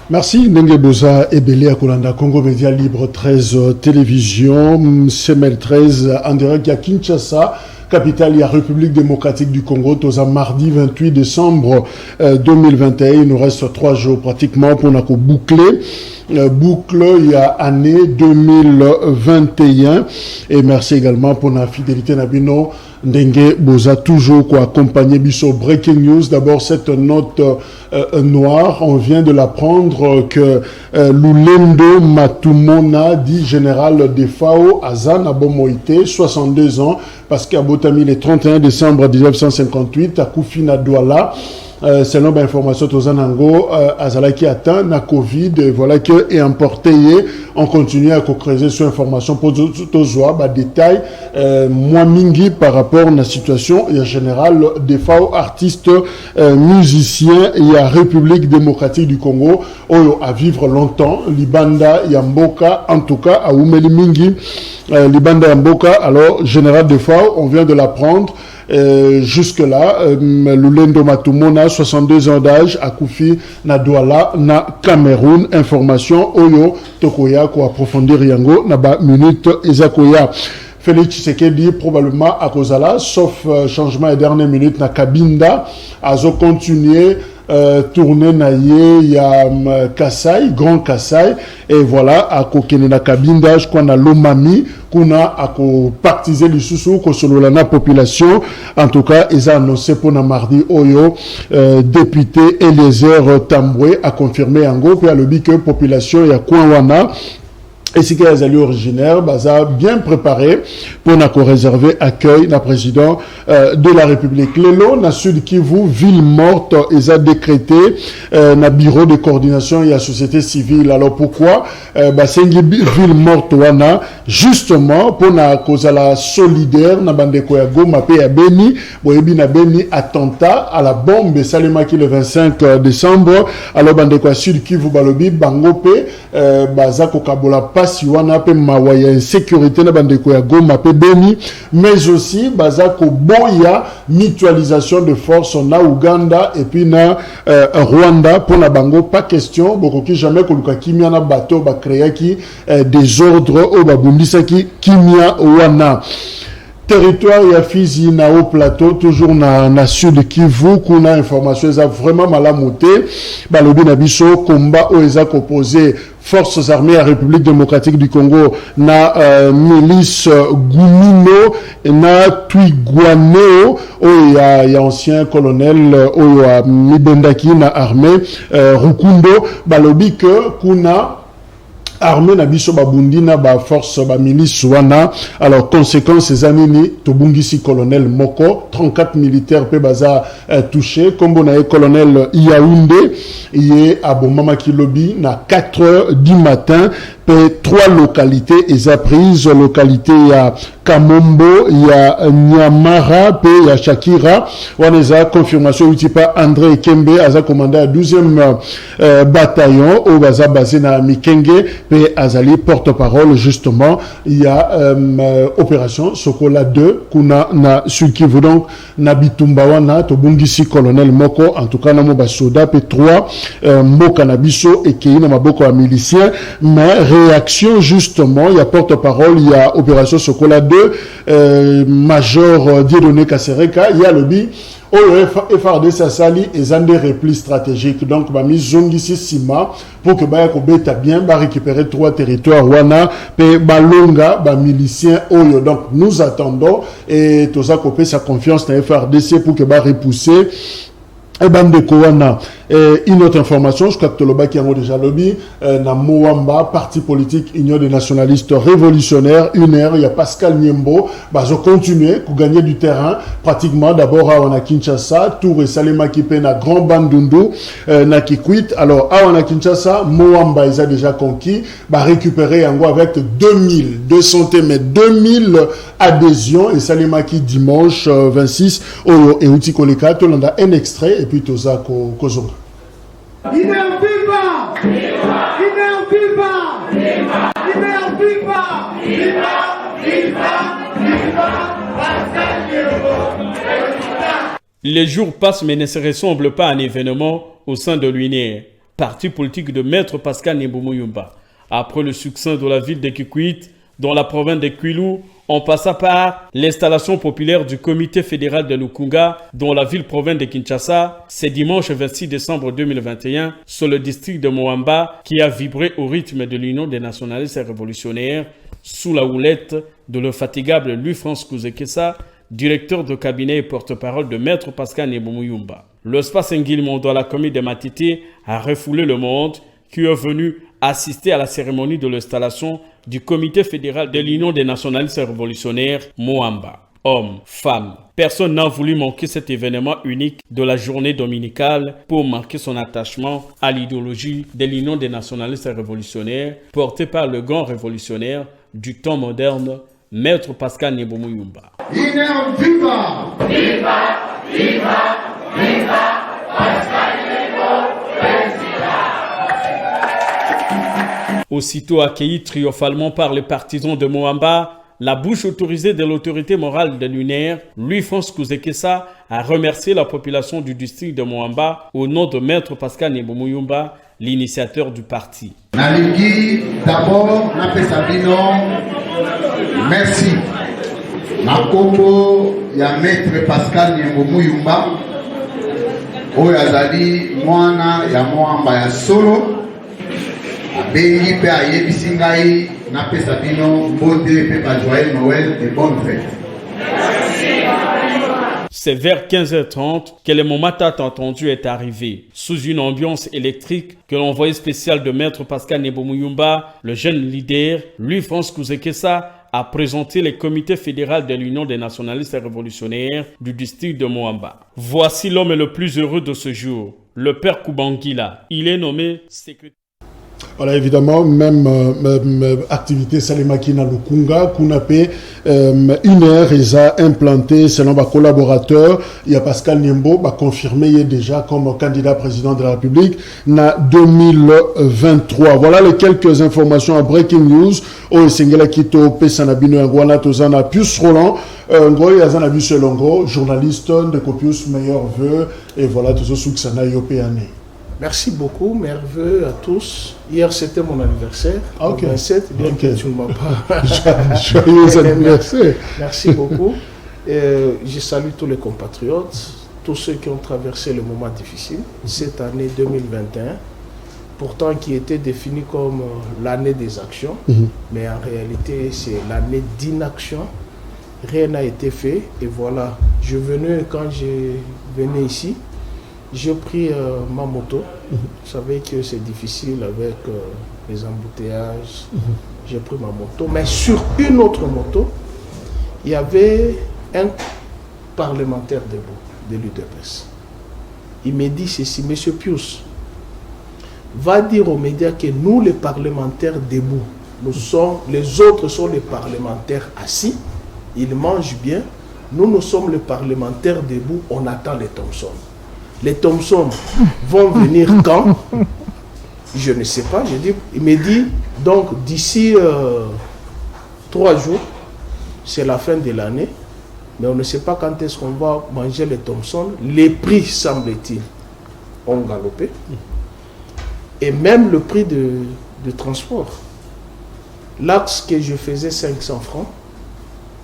Merci Ndenge Boza Ebele Akolanda Congo Média Libre 13 Télévision, semaine 13 en direct à Kinshasa, capitale de la République démocratique du Congo, tous à mardi 28 décembre 2021. Il nous reste 3 jours pratiquement pour nous boucler. Boucle il y a année 2021 et merci également pour la fidélité Nabino Ndenge Boza toujours quoi accompagner biso breaking news. D'abord cette note noire, on vient de l'apprendre que Lulendo Matumona dit général de FAO Azan Abomoïté 62 ans parce qu'à Botami le 31 décembre 1958 à Koufina Douala. Selon l'information Tozanango, Azalaki atteint la Covid, voilà que est importé. On continue à creuser sur information pour Tozoa, détail moins mingi par rapport à la situation et en général des FAO artistes, musiciens et à République démocratique du Congo, à vivre longtemps, Libanda Yamboka, en tout cas à Oumeli Mingi, Libanda Yamboka, alors général de FAO, on vient de l'apprendre. Jusque-là, Lulendo Matumona, 62 ans d'âge, à Koufi, na Douala, na Cameroun. Information, Oyo, Tokoya, ko approfondir Yango, na ba minute, Ezakoya. Félix Tshisekedi, probablement à Kozala, sauf changement et dernière minute, na Kabinda, à zo continuer. Tourner naïe, il y a Kassai, Grand Kassai, et voilà, à Kokene na Kabinda, je crois, na Lomami, qu'on a à partiser le sous qu'on selon la population, en tout cas, ils ont annoncé pour na mardi, Oyo, député Eliezer Tamboué a confirmé en gros, puis à l'objet que population, il y a Kouawana, et si les alliés originaires, ça bien préparé pour réserver accueil na président de la République. Lelo na Sud Kivu, ville morte, ils a décrété na bureau de coordination et la société civile. Alors pourquoi c'est une ville morte wana justement pour na cause la solidaire na bandeko ya Goma pe ya Beni, boyebi na Beni attentat à la bombe Salemaki le 25 décembre. Alors bandeko ya Sud Kivu balobi bango pe baza kokabola si wana pe mawaya insécurité na bandeko ya Goma pe Beni, mais aussi bazako boya mutualisation de forces na Uganda et puis na Rwanda pour na bango pas question bokoki jamais koluka kimia na bateau ba créer qui désordre au babundisa qui kimia wana. Territoire ya Fizi na haut plateau toujours na sud Kivu kuna information eza vraiment malamuté balobi na biso combat o eza opposé forces armées à République démocratique du Congo na milice Gumino na Twiguaneo o ya ancien colonel o ya Mibendaki na armée Rukundo balobi que kuna armée na biso babundi na ba force ba milice wana. Alors conséquence ces années tobungisi colonel moko 34 militaires pe baza touché kombo na colonel Yaoundé yé abomama kilobi na 4h du matin pe 3 localités et a prise localité ya Kamombo ya Nyamara pe ya Shakira waneza confirmation utipa André Kembe aza commandant à 12e bataillon au baza basé na Mikenge pe azali porte-parole justement il y a opération Sokola 2 kuna na Sukivu donc na Bitumba wana tobungisi colonel moko en tout cas na mo basoda pe 3 mboka na biso et ki na maboko ya milicien mais réaction justement il y a porte-parole il y a opération Sokola 2 major Dieudonné Kasereka il y a le bi FRDC Sassali et des replis stratégiques donc ma mise zongisi sima pour que baya ko beta bien ba récupérer 3 territoires wana pe balonga ba miliciens oyo donc nous attendons et tout ça copé sa confiance dans FRDC pour que ba repousser et bande Kowana. Une autre information, je crois que Toloba qui a déjà lobby, na Moamba, parti politique Union des nationalistes révolutionnaires, UNR, il y a Pascal Niembo, je continue pour gagner du terrain, pratiquement d'abord à Kinshasa, Tour et Salema Kipe na Grand Bandundu, na Kikwit. Alors à Kinshasa, Moamba, ils ont déjà conquis, récupérer en gros avec 2200 mètres, 2000 adhésions et Salema qui dimanche 26 et Outi Koleka, tout le monde a un extrait et puis tout ça Kozonga. Les jours passent mais ne se ressemblent pas à un événement au sein de l'UNIR. parti politique de Maître Pascal Niembou Muyumba. Après le succès de la ville de Kikwit, dans la province de Kwilu, on passa par l'installation populaire du comité fédéral de Lukunga dans la ville-province de Kinshasa, c'est dimanche 26 décembre 2021, sur le district de Moamba, qui a vibré au rythme de l'Union des nationalistes et révolutionnaires, sous la houlette de l'infatigable Louis-France Kouzekessa, directeur de cabinet et porte-parole de Maître Pascal Niembou Muyumba. L'espace Nguilmon dans la commune de Matiti a refoulé le monde qui est venu assister à la cérémonie de l'installation du comité fédéral de l'Union des nationalistes révolutionnaires Moamba. Hommes, femmes, personne n'a voulu manquer cet événement unique de la journée dominicale pour marquer son attachement à l'idéologie de l'Union des nationalistes révolutionnaires portée par le grand révolutionnaire du temps moderne, Maître Pascal Niembou Muyumba. Viva! Viva! Viva! Viva! Pascal Niembou Aussitôt accueilli triomphalement par les partisans de Moamba, la bouche autorisée de l'autorité morale de l'UNER, Louis-France Kouzekessa, a remercié la population du district de Moamba au nom de Maître Pascal Niembou Muyumba, l'initiateur du parti. Nalingi, d'abord, merci. Makoko, ya Maître Pascal Niembou Muyumba, Oyazali, Moana, ya Moamba, ya Solo. Abengi pe ayebisi ngai napesa bino mbote pe ba joyeux Noël et bonne fête. C'est vers 15h30 que le moment tant attendu est arrivé. Sous une ambiance électrique que l'envoyé spécial de Maître Pascal Niembou Muyumba, le jeune leader, Louis-France Kouzekessa, a présenté le comité fédéral de l'Union des nationalistes révolutionnaires du district de Moamba. Voici l'homme le plus heureux de ce jour, le père Koubangila. Il est nommé secrétaire. Voilà, évidemment, même activité Salemaki na Lukunga, Kunape, une heure, ils ont implanté, selon ma collaborateur, il y a Pascal Niembou, confirmé il est déjà comme candidat président de la République, na 2023. Voilà les quelques informations à Breaking News. Oh, Sengela Kito, Pesanabino, Ngwana, Tozana, Pius Roland, Ngoy, Yazana Busselongo, journaliste de Copius, meilleurs vœux, et voilà, tout ce Souksana Yopéane. Merci beaucoup, merveilleux à tous. Hier, c'était mon anniversaire, okay. 27, bien que tu ne m'as pas... Joyeux anniversaire. Merci beaucoup. Je salue tous les compatriotes, tous ceux qui ont traversé le moment difficile, cette année 2021, pourtant qui était définie comme l'année des actions, mais en réalité, c'est l'année d'inaction. Rien n'a été fait, et voilà. Quand je venais ici, j'ai pris ma moto. Je savais que c'est difficile avec les embouteillages. J'ai pris ma moto. Mais sur une autre moto, il y avait un parlementaire debout de l'UDPS. Il me dit ceci, Monsieur Pius, va dire aux médias que nous, les parlementaires debout, les autres sont les parlementaires assis, ils mangent bien. Nous sommes les parlementaires debout, on attend les Thompson. Les Thompson vont venir quand? Je ne sais pas. Il me dit, donc d'ici 3 jours, c'est la fin de l'année, mais on ne sait pas quand est-ce qu'on va manger les Thompson. Les prix, semble-t-il, ont galopé. Et même le prix de transport. L'axe que je faisais 500 francs,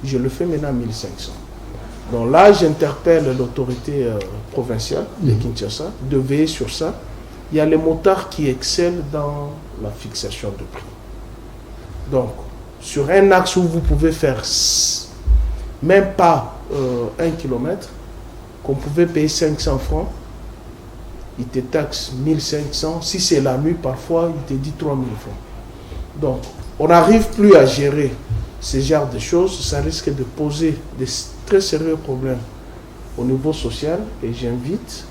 je le fais maintenant 1500. Donc là, j'interpelle l'autorité provinciale de Kinshasa de veiller sur ça. Il y a les motards qui excellent dans la fixation de prix. Donc, sur un axe où vous pouvez faire même pas 1 kilomètre, qu'on pouvait payer 500 francs, il te taxe 1500. Si c'est la nuit, parfois, il te dit 3000 francs. Donc, on n'arrive plus à gérer ce genre de choses. Ça risque de poser des très sérieux problèmes au niveau social, et j'invite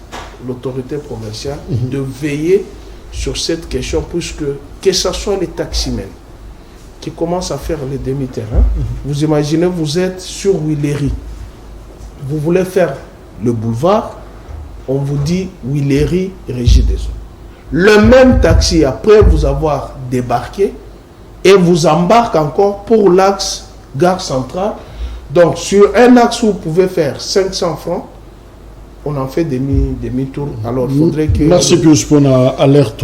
l'autorité provinciale de veiller sur cette question, puisque que ce soit les taximens qui commencent à faire les demi-terrains, vous imaginez, vous êtes sur Willery, vous voulez faire le boulevard, on vous dit Willery, Régie des eaux. Le même taxi, après vous avoir débarqué, et vous embarque encore pour l'axe gare centrale. Donc, sur un axe où vous pouvez faire 500 francs, on en fait demi-tour. Alors, il faudrait que... Merci plus pour l'alerte.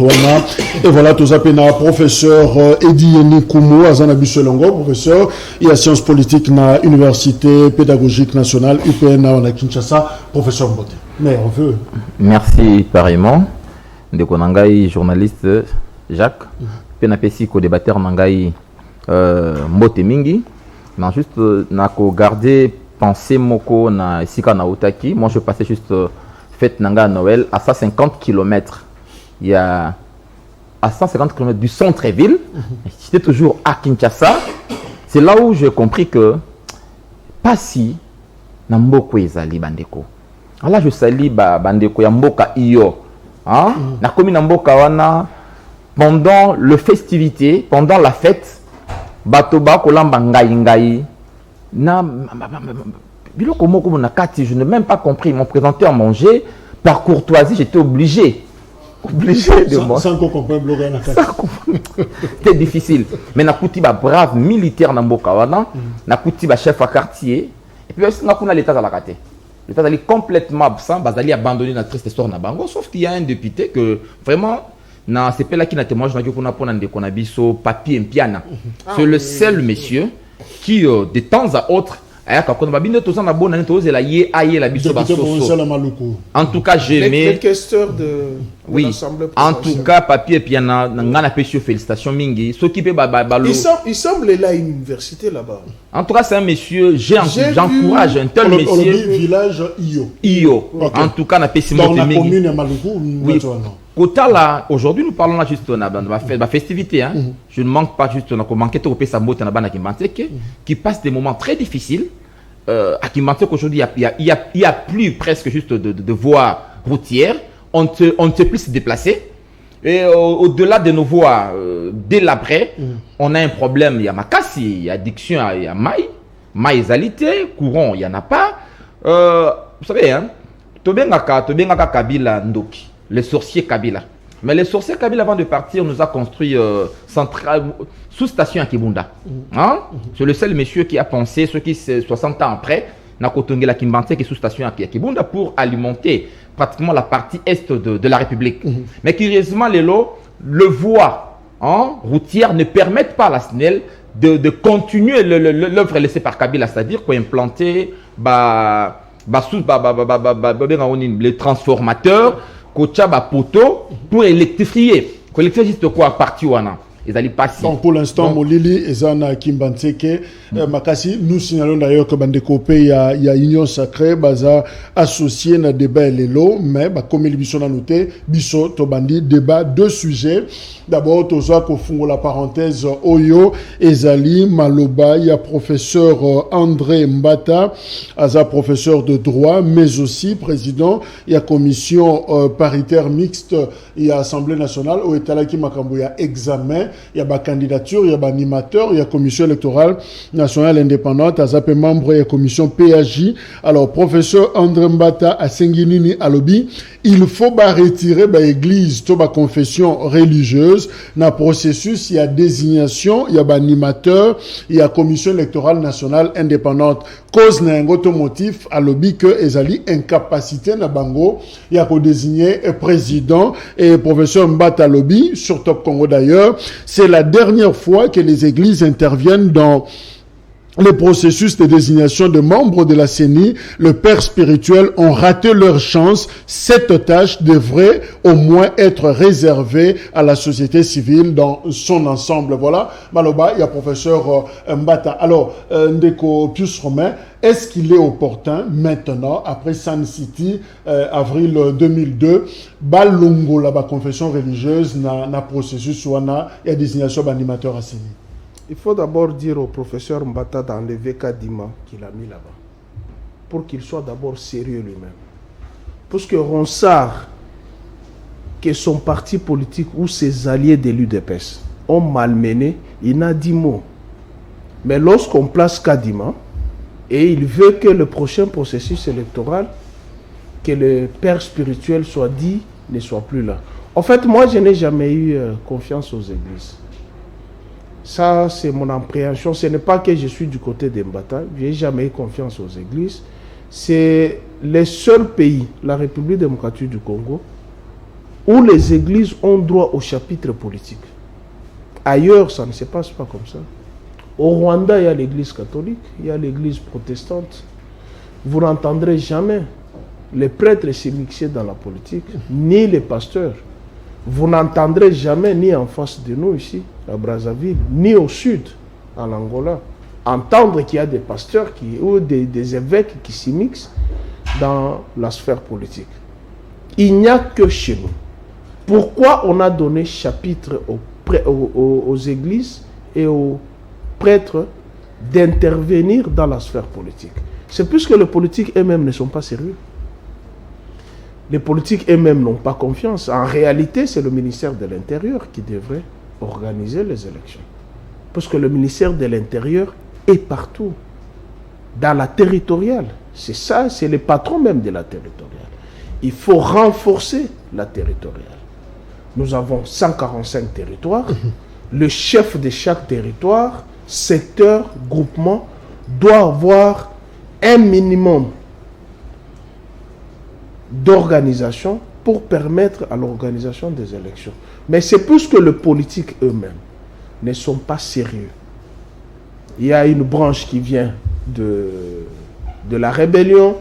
Et voilà, tout ça, professeur Edi Yenikoumou, Azana Bissolongo, professeur, il y a sciences politiques na Université pédagogique nationale, UPN à Kinshasa, professeur Mbote. Mais on veut. Merci, pareillement. Ndeko Nangai, journaliste Jacques, Penapesi, co-débatteur Nangai Mbote Mingi. Mais juste, nako garder pensée moko na sika na utaki. Moi je passais juste fête nanga à Noël à 150 km. Il y a à 150 km du centre-ville. J'étais toujours à Kinshasa. C'est là où j'ai compris que pas si na mboko ezali bandeko. Alors je salue bandeko ya mboka iyo. Hein? Na komi na mboka wana pendant le festivité, pendant la fête, batoba kolamba ngai je n'ai même pas compris. Ils m'ont présenté à manger. Par courtoisie, j'étais obligé de manger. Sans qu'on comprenne. C'était difficile. Mais nakuti ba brave militaire na mboka wana, nakuti ba chef à quartier. Et puis nakuna l'état à la kate. L'état est complètement absent. Bazali abandonné la triste histoire na bango. Sauf qu'il y a un député que vraiment. C'est pas là qui n'a témoigné papier piana. C'est le seul monsieur qui de temps à autre en tout cas j'ai aimé oui en tout cas papier piana ngana pesio félicitations mingi s'occuper il semble là à l'université là-bas. En tout cas c'est un monsieur j'encourage un tel monsieur village Iyo en tout cas na pesimo dans la commune de Maluku oui. Là, aujourd'hui, nous parlons là juste de la festivité. Hein. Je ne manque pas juste de qui passe des moments très difficiles. À Kimbanté, aujourd'hui, il y a plus presque juste de voies routières. On ne sait plus se déplacer. Et au-delà de nos voies délabrées, on a un problème. Il y a Makassi, il y a addiction, il y a maïsalité, courant, il n'y en a pas. Vous savez, hein, Tobengaka Kabila Ndoki. Les sorciers Kabila. Mais les sorciers Kabila, avant de partir, nous a construit sous-station à Kibunda. Hein? C'est le seul monsieur qui a pensé, ce qui 60 ans après, n'a qu'autongué la Kimbanté qui est sous-station à Kibunda pour alimenter pratiquement la partie est de la République. Mais curieusement, le voie routière ne permettent pas à la SNEL de continuer l'œuvre laissée par Kabila, c'est-à-dire qu'on implanter les transformateurs, poto pour électrifier. Juste quoi partir wana. Donc pour l'instant, Molili et Zana Kimbantseke, Makassi, nous signalons d'ailleurs que Bandekopé, il y a Union Sacrée, baza associé na débat et l'élo, mais comme il y a noté, Bisso Tobandi, débat deux sujets. D'abord, Toza Kofungo la parenthèse Oyo, Ezali, Maloba, il y a professeur André Mbata, Aza professeur de droit, mais aussi président, il y a commission paritaire mixte, il y a Assemblée nationale, au Etalaki Makambo, il y a examen, il y a ba candidature, il y a ba animateur, il y a commission électorale nationale indépendante, Azapé membre, il y a commission PAJ. Alors, professeur André Mbata à Senginini Alobi, il faut ba retirer ba église, to ba confession religieuse, na processus, il y a désignation, il y a ba animateur, il y a commission électorale nationale indépendante. Cause na ngoto motif Alobi que ezali incapacité na bango, il y a ko désigner président et professeur Mbata Alobi, sur Top Congo d'ailleurs. C'est la dernière fois que les églises interviennent dans le processus de désignation de membres de la CENI. Le père spirituel ont raté leur chance. Cette tâche devrait au moins être réservée à la société civile dans son ensemble. Voilà. Maloba, il y a professeur Mbata. Alors, Ndeko Pius Romain, est-ce qu'il est opportun maintenant, après Sun City, avril 2002, Balungo, la confession religieuse, na processus ou na y a désignation d'animateur à CENI? Il faut d'abord dire au professeur Mbata d'enlever Kadima qu'il a mis là-bas, pour qu'il soit d'abord sérieux lui-même. Parce que Ronsard, que son parti politique ou ses alliés de l'UDPS ont malmené, il n'a dit mot. Mais lorsqu'on place Kadima, et il veut que le prochain processus électoral, que le père spirituel soit dit, ne soit plus là. En fait, moi, je n'ai jamais eu confiance aux églises. Ça, c'est mon appréhension. Ce n'est pas que je suis du côté des Mbata. Je n'ai jamais eu confiance aux églises. C'est les seuls pays, la République démocratique du Congo, où les églises ont droit au chapitre politique. Ailleurs, ça ne se passe pas comme ça. Au Rwanda, il y a l'église catholique, il y a l'église protestante. Vous n'entendrez jamais les prêtres s'immiscer dans la politique, ni les pasteurs. Vous n'entendrez jamais, ni en face de nous ici, à Brazzaville, ni au sud, en Angola, entendre qu'il y a des pasteurs ou des évêques qui s'immiscent dans la sphère politique. Il n'y a que chez nous. Pourquoi on a donné chapitre aux églises et aux prêtres d'intervenir dans la sphère politique? C'est puisque les politiques eux-mêmes ne sont pas sérieux. Les politiques eux-mêmes n'ont pas confiance. En réalité, c'est le ministère de l'Intérieur qui devrait organiser les élections. Parce que le ministère de l'Intérieur est partout. Dans la territoriale. C'est ça, c'est le patron même de la territoriale. Il faut renforcer la territoriale. Nous avons 145 territoires. Le chef de chaque territoire, secteur, groupement, doit avoir un minimum d'organisation pour permettre à l'organisation des élections. Mais c'est plus que les politiques eux-mêmes ne sont pas sérieux. Il y a une branche qui vient de la rébellion,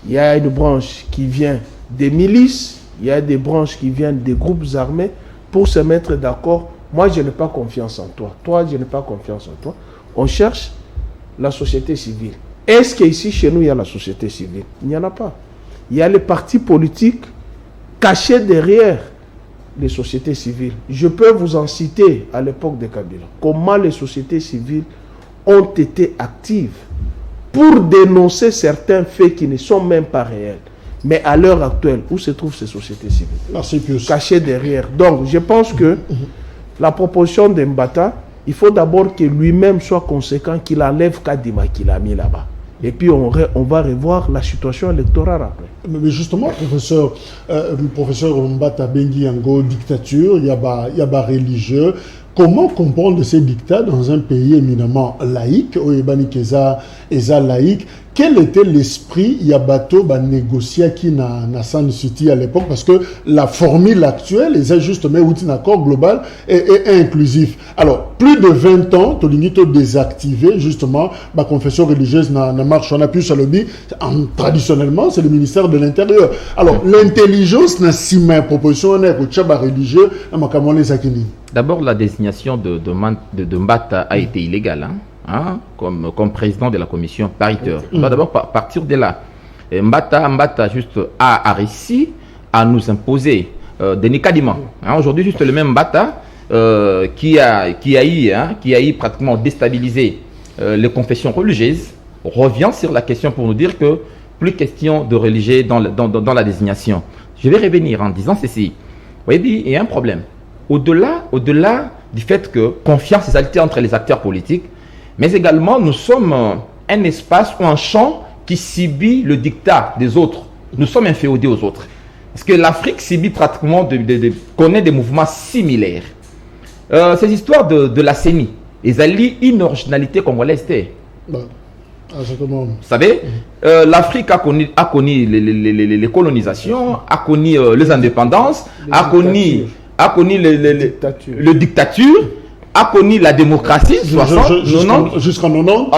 il y a une branche qui vient des milices, il y a des branches qui viennent des groupes armés pour se mettre d'accord. Moi, je n'ai pas confiance en toi. Toi, je n'ai pas confiance en toi. On cherche la société civile. Est-ce qu'ici, chez nous, il y a la société civile? Il n'y en a pas. Il y a les partis politiques cachés derrière les sociétés civiles. Je peux vous en citer à l'époque de Kabila. Comment les sociétés civiles ont été actives pour dénoncer certains faits qui ne sont même pas réels. Mais à l'heure actuelle, où se trouvent ces sociétés civiles? Cachées derrière. Donc, je pense que la proposition d'Mbata, il faut d'abord que lui-même soit conséquent, qu'il enlève Kadima qu'il a mis là-bas. Et puis on va revoir la situation électorale après. Mais justement, professeur Mbata Bengi Yango, dictature, il y a religieux. Comment comprendre ces dictats dans un pays éminemment laïque, au Ebani Keza laïque? Quel était l'esprit Yabato négocié qui n'a San City à l'époque? Parce que la formule actuelle est justement un accord global et inclusif. Alors, plus de 20 ans, Tolingito désactivé justement la confession religieuse n'a marche. On a pu Salobi, traditionnellement, c'est le ministère de l'Intérieur. Alors, l'intelligence n'a si main proposition au Tchaba religieux à Makamone Zakini. D'abord, la désignation de Mbata a été illégale. Comme président de la commission paritaire. On va d'abord partir de là. Mbata juste a réussi à nous imposer des nicadiments. Aujourd'hui, juste le même Mbata qui a eu pratiquement déstabilisé les confessions religieuses revient sur la question pour nous dire que plus question de religieux dans la désignation. Je vais revenir en disant ceci. Vous voyez, il y a un problème. Au-delà du fait que confiance est altérée entre les acteurs politiques, mais également, nous sommes un espace ou un champ qui subit le dictat des autres. Nous sommes inféodés aux autres. Parce que l'Afrique subit pratiquement, connaît des mouvements similaires. Ces histoires de la CENI, ils allient une originalité congolaise. Vous savez, l'Afrique a connu les colonisations, a connu les indépendances, a connu les dictatures, a connu la démocratie, jusqu'en 90,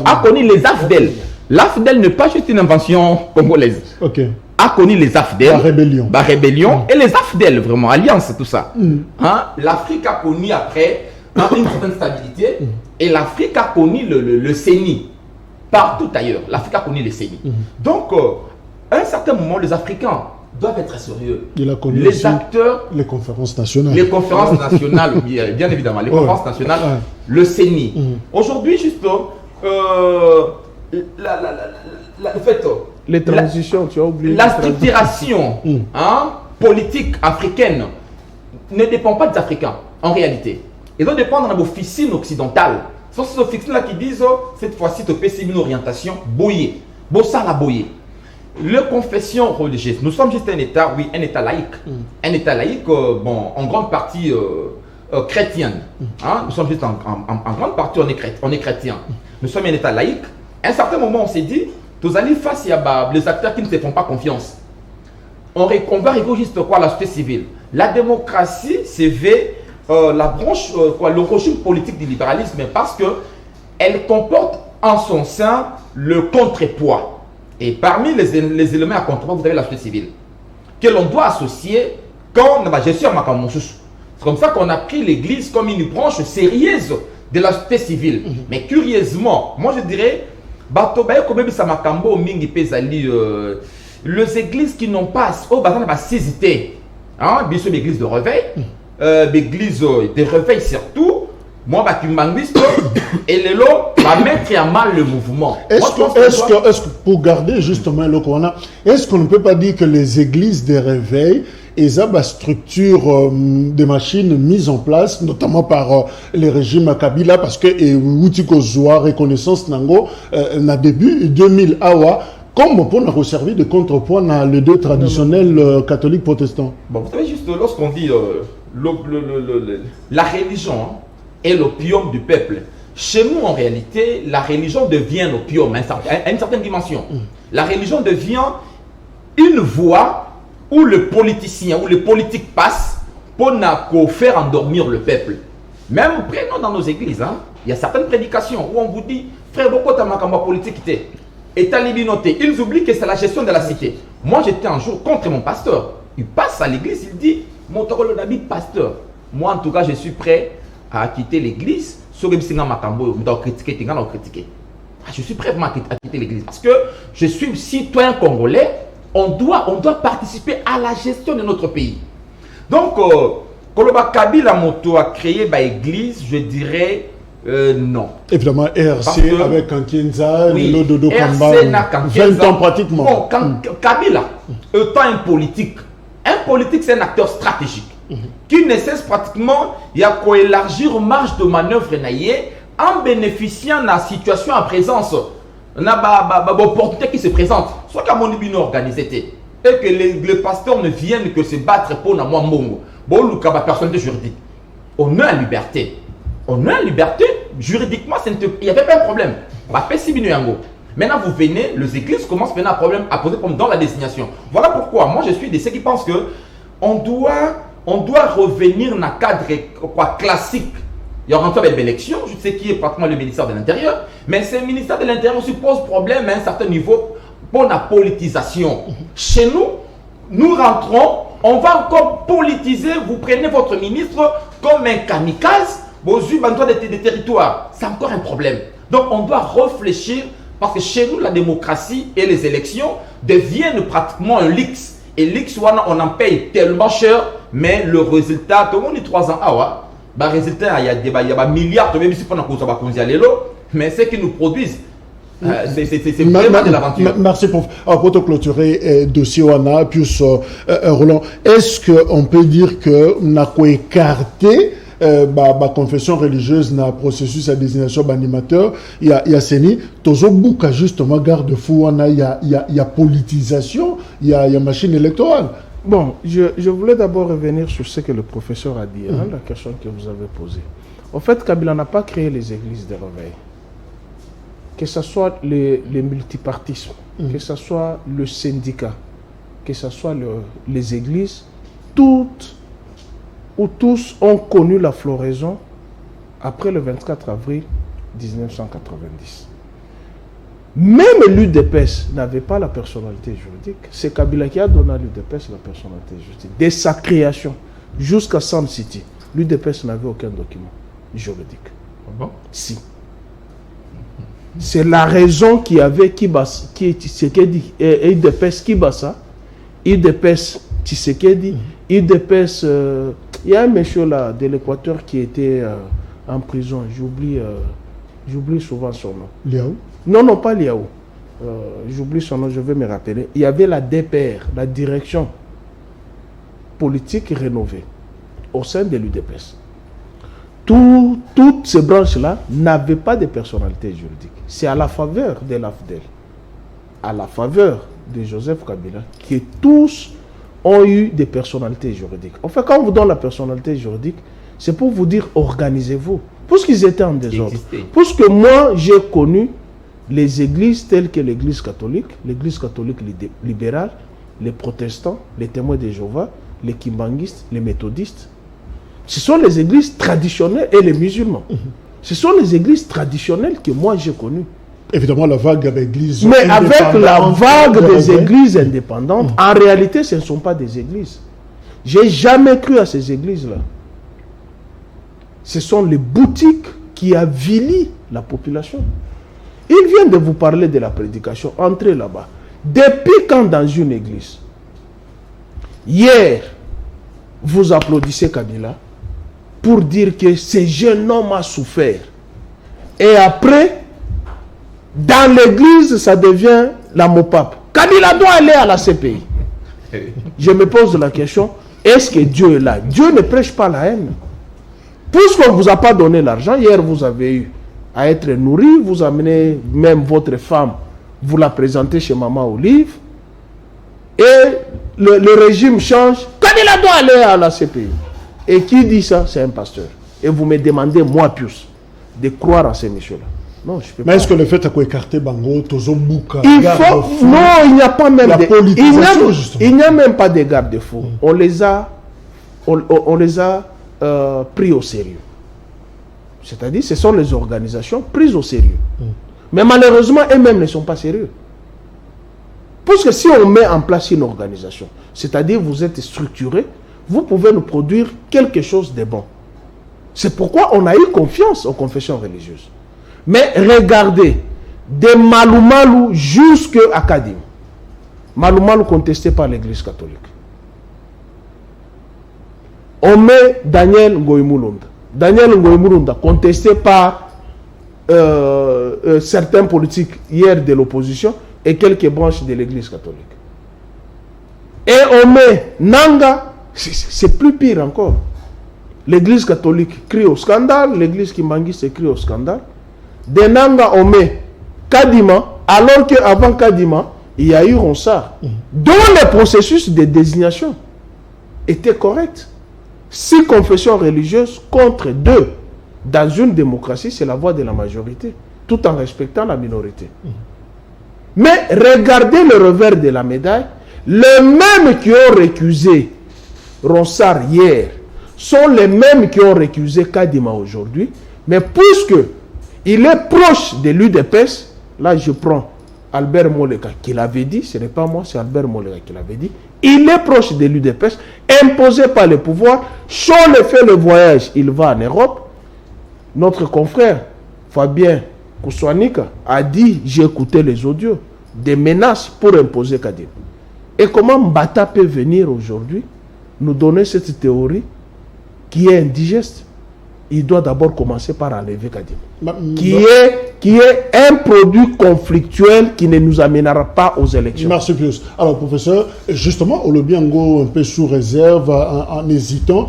a connu les AFDEL. L'AFDEL n'est pas juste une invention congolaise. A connu les AFDEL, la rébellion et les AFDEL, vraiment, alliance, tout ça. L'Afrique a connu après une certaine stabilité et l'Afrique a connu le CENI. Partout ailleurs, l'Afrique a connu le CENI. Donc, à un certain moment, les Africains doivent être sérieux. Il a connu les acteurs, les conférences nationales. Les conférences nationales, bien évidemment, les conférences nationales, le CENI. Aujourd'hui, juste le fait, les transitions, tu as oublié. La structuration politique africaine ne dépend pas des Africains, en réalité. Ils doivent dépendre de l'officine occidentale. Ce sont ces officines-là qui disent, cette fois-ci, tu peux une orientation boyée. Bossa la boyée. Les confessions religieuses, nous sommes juste un État, oui, un État laïque. Un État laïque, en grande partie chrétienne. Nous sommes juste en grande partie, on est chrétien. Nous sommes un État laïque. À un certain moment, on s'est dit, tous allés face à les acteurs qui ne se font pas confiance. On va arriver juste quoi, la société civile. La démocratie, c'est la branche, le régime politique du libéralisme, parce que elle comporte en son sein le contrepoids. Et parmi les éléments à contrepoids, vous avez la société civile, que l'on doit associer quand la gestion à c'est comme ça qu'on a pris l'Église comme une branche sérieuse de la société civile. Mais curieusement, moi je dirais, les églises qui n'ont pas cécité, les églises de réveil, l'église de réveil surtout, moi, et les lots va mettre à mal le mouvement. Est-ce que pour garder justement le Corona, est-ce qu'on ne peut pas dire que les églises de réveil et la structure des machines mises en place, notamment par les régimes Kabila, parce que Outiko Zoa, reconnaissance Nango, na début 2000 awa, comme pour nous servir de contrepoint dans les deux traditionnels catholiques protestants. Bon, vous savez, juste lorsqu'on dit la religion est l'opium du peuple, chez nous en réalité, la religion devient l'opium à une certaine dimension. La religion devient une voie où le politicien, où le politique passe pour faire endormir le peuple. Même prenons dans nos églises, il y a certaines prédications où on vous dit, frère, beaucoup de politique et talibinoté. Ils oublient que c'est la gestion de la cité. Moi, j'étais un jour contre mon pasteur. Il passe à l'église, il dit, mon toro d'habit pasteur. Moi, en tout cas, je suis prêt à quitter l'église. Je suis prêt vraiment à quitter l'église parce que je suis citoyen congolais. On doit participer à la gestion de notre pays. Donc, Koloba Kabila Moto a créé l'église, je dirais non. Évidemment, RC avec Kankenza, oui, le Dodo Kamba, 20 ans pratiquement. Bon, Kabila, étant un politique c'est un acteur stratégique qui ne cesse pratiquement d'élargir marge de manœuvre en bénéficiant de la situation en présence. On a des opportunités qui se présentent. Soit qu'à mon niveau organisé et que les pasteurs ne viennent que se battre pour moi mongo. Bon, le cas personnalité juridique. On a la liberté. On a la liberté. Juridiquement, il n'y avait pas de problème. Maintenant, vous venez, les églises commencent maintenant à poser problème dans la désignation. Voilà pourquoi moi je suis de ceux qui pensent que on doit revenir dans un cadre classique. Il y aura encore une élection, je sais qui est pratiquement le ministère de l'Intérieur, mais ce ministère de l'Intérieur aussi pose problème à un certain niveau pour la politisation. Chez nous, nous rentrons, on va encore politiser, vous prenez votre ministre comme un kamikaze, vos des territoires. C'est encore un problème. Donc on doit réfléchir, parce que chez nous, la démocratie et les élections deviennent pratiquement un leaks. Et leaks, on en paye tellement cher, mais le résultat, tout le monde dit 3 ans, résultat, il y a des milliards, même si on a mais ce qui nous produisent, c'est vraiment de l'aventure. Merci pour te clôturer dossier Wana, puis Roland. Est-ce qu'on peut dire que on a écarté la confession religieuse dans le processus de désignation d'animateur? Il y a Séni, Tozobuka justement garde-fou, il y a politisation, il y a machine électorale. Bon, je voulais d'abord revenir sur ce que le professeur a dit, la question que vous avez posée. En fait, Kabila n'a pas créé les églises de réveil. Que ce soit le multipartisme, que ce soit le syndicat, que ce soit les églises, toutes ou tous ont connu la floraison après le 24 avril 1990. Même l'UDPS n'avait pas la personnalité juridique. C'est Kabila qui a donné à l'UDPS la personnalité juridique. Dès sa création jusqu'à Sun City, l'UDPS n'avait aucun document juridique. Bon. Si. C'est la raison qu'il y avait Tshisekedi, UDPS Kibasa, UDPS Tshisekedi, UDPS... il y a un monsieur là de l'Équateur qui était en prison. J'oublie souvent son nom. Liao? Non, pas Liao. J'oublie son nom, je vais me rappeler. Il y avait la DPR, la direction politique rénovée, au sein de l'UDPS. Toutes ces branches-là n'avaient pas de personnalité juridique. C'est à la faveur de l'AFDEL, à la faveur de Joseph Kabila, que tous ont eu des personnalités juridiques. En fait, quand on vous donne la personnalité juridique, c'est pour vous dire organisez-vous. Puisqu'ils étaient en désordre. Puisque moi, j'ai connu les églises telles que l'église catholique libérale, les protestants, les témoins de Jéhovah, les kimbanguistes, les méthodistes, ce sont les églises traditionnelles et les musulmans. Ce sont les églises traditionnelles que moi j'ai connues. Évidemment, la vague d'églises. Mais avec la vague des églises indépendantes, en réalité, ce ne sont pas des églises. J'ai jamais cru à ces églises-là. Ce sont les boutiques qui avilissent la population. Il vient de vous parler de la prédication. Entrez là-bas. Depuis quand dans une église, hier, vous applaudissez Kabila pour dire que ce jeune homme a souffert. Et après, dans l'église, ça devient la Mopap. Kabila doit aller à la CPI. Je me pose la question, est-ce que Dieu est là? Dieu ne prêche pas la haine. Puisqu'on ne vous a pas donné l'argent, hier vous avez eu à être nourri, vous amenez même votre femme, vous la présentez chez Maman Olive, et le régime change, Kabila doit aller à la CPI. Et qui dit ça? C'est un pasteur. Et vous me demandez, moi, Pius, de croire à ces messieurs-là. Non, je peux pas. Mais est-ce que le fait de écarter Bango, Tozombuka, il faut... Non, il n'y a pas même la politisation, il n'y a même pas de garde-fous. On les a pris au sérieux. C'est-à-dire, ce sont les organisations prises au sérieux. Mais malheureusement, elles-mêmes ne sont pas sérieux. Parce que si on met en place une organisation, c'est-à-dire vous êtes structuré, vous pouvez nous produire quelque chose de bon. C'est pourquoi on a eu confiance aux confessions religieuses. Mais regardez, de Malou jusqu'à Kadim. Malou contesté par l'église catholique. On met Daniel Ngoïmoulunda. Daniel Ngoïmoulunda contesté par certains politiques hier de l'opposition et quelques branches de l'église catholique. Et on met Nanga, c'est plus pire encore. L'église catholique crie au scandale, l'église kimbanguiste crie au scandale. De Nanga, on met Kadima, alors qu'avant Kadima, il y a eu Ronsard, dont le processus de désignation était correct. 6 confessions religieuses contre 2. Dans une démocratie, c'est la voix de la majorité, tout en respectant la minorité. Mais regardez le revers de la médaille. Les mêmes qui ont récusé Ronsard hier sont les mêmes qui ont récusé Kadima aujourd'hui. Mais puisque il est proche de l'UDPS, là je prends Albert Moleka qui l'avait dit, ce n'est pas moi, c'est Albert Moleka qui l'avait dit. Il est proche de l'UDPS, imposé par le pouvoir. Chon le fait le voyage, il va en Europe. Notre confrère Fabien Kouswanika a dit, j'ai écouté les audios, des menaces pour imposer Kadim. Et comment Mbata peut venir aujourd'hui nous donner cette théorie qui est indigeste? Il doit d'abord commencer par enlever Kadim, qui est un produit conflictuel qui ne nous amènera pas aux élections. Merci Pius. Alors professeur, justement, Olobiango un peu sous réserve, en hésitant,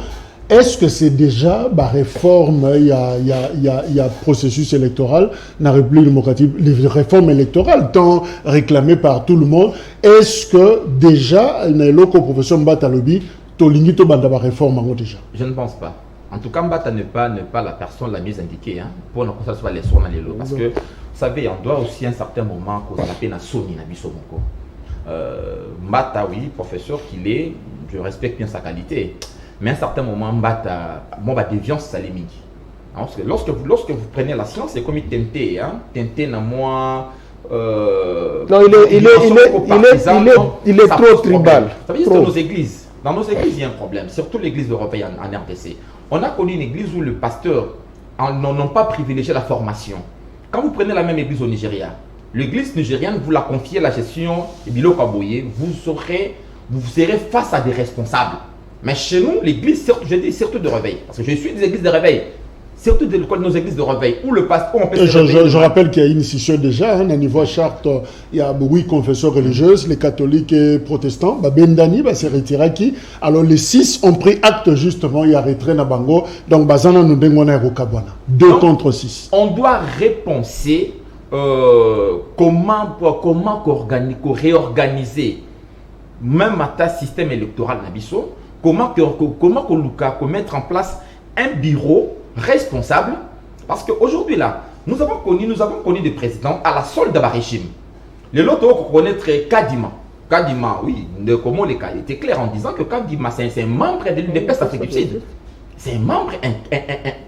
est-ce que c'est déjà la réforme, il y a processus électoral dans la République démocratique, les réformes électorales tant réclamées par tout le monde, est-ce que déjà, professeur Mbatalobi, Tolingito Bandaba réforme déjà? Je ne pense pas. En tout cas, Mbata n'est pas la personne la mieux indiquée pour que ça soit les soins dans les lots. Parce que, vous savez, on doit aussi à un certain moment qu'on a peine à Sony, Mbata, oui, professeur qu'il est, je respecte bien sa qualité. Mais à un certain moment, Mbata, déviance, ça les midi. Parce que lorsque vous prenez la science, c'est comme il tentait, tentait dans moi. Non, il est trop tribal. Ça veut dire que dans nos églises, il y a un problème, surtout l'église européenne en RDC. On a connu une église où le pasteur n'ont pas privilégié la formation. Quand vous prenez la même église au Nigeria, l'église nigériane, vous la confiez la gestion de Bilo Kaboye, vous serez face à des responsables. Mais chez nous, l'église, je dis surtout de réveil, parce que je suis des églises de réveil, surtout de nos églises de réveil, où le pasteur, on peut se réveiller. Je rappelle qu'il y a une institution déjà, au niveau charte, il y a 8 confessions religieuses, les catholiques et protestants, Bendani, c'est retiré qui. Alors les 6 ont pris acte justement, il y a retrait na bango, donc Bazana nous dengona et Rokabwana. 2 contre 6. On doit repenser comment réorganiser même à ta système électoral Nabiso, comment mettre en place un bureau responsable, parce qu'aujourd'hui là, nous avons connu des présidents à la solde de régime. Les autres on connaître Kadima. Kadima, oui, comment les cas, il était clair en disant que Kadima, c'est un membre de l'UDPS Afrique du Sud. C'est un membre,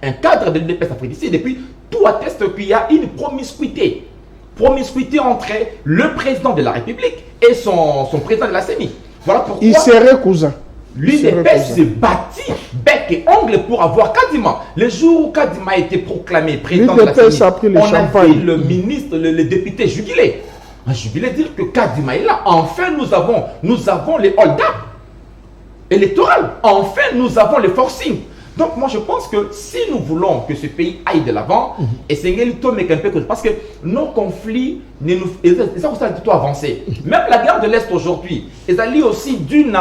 un cadre de l'UDPS Afrique du Sud. Et puis, tout atteste qu'il y a une promiscuité. Promiscuité entre le président de la République et son président de la CENI. Voilà pourquoi il serait cousin. l'UDPS s'est bâti bec et ongle pour avoir Kadima. Le jour où Kadima a été proclamé président de la CENI, on a vu le ministre, le député jubilé. Je voulais dire que Kadima est là. Enfin, nous avons les hold-up électoraux. Enfin, nous avons les forcing. Donc, moi, je pense que si nous voulons que ce pays aille de l'avant, et c'est un peu parce que nos conflits, ils sont avancés. Même la guerre de l'Est aujourd'hui, ils allient aussi d'une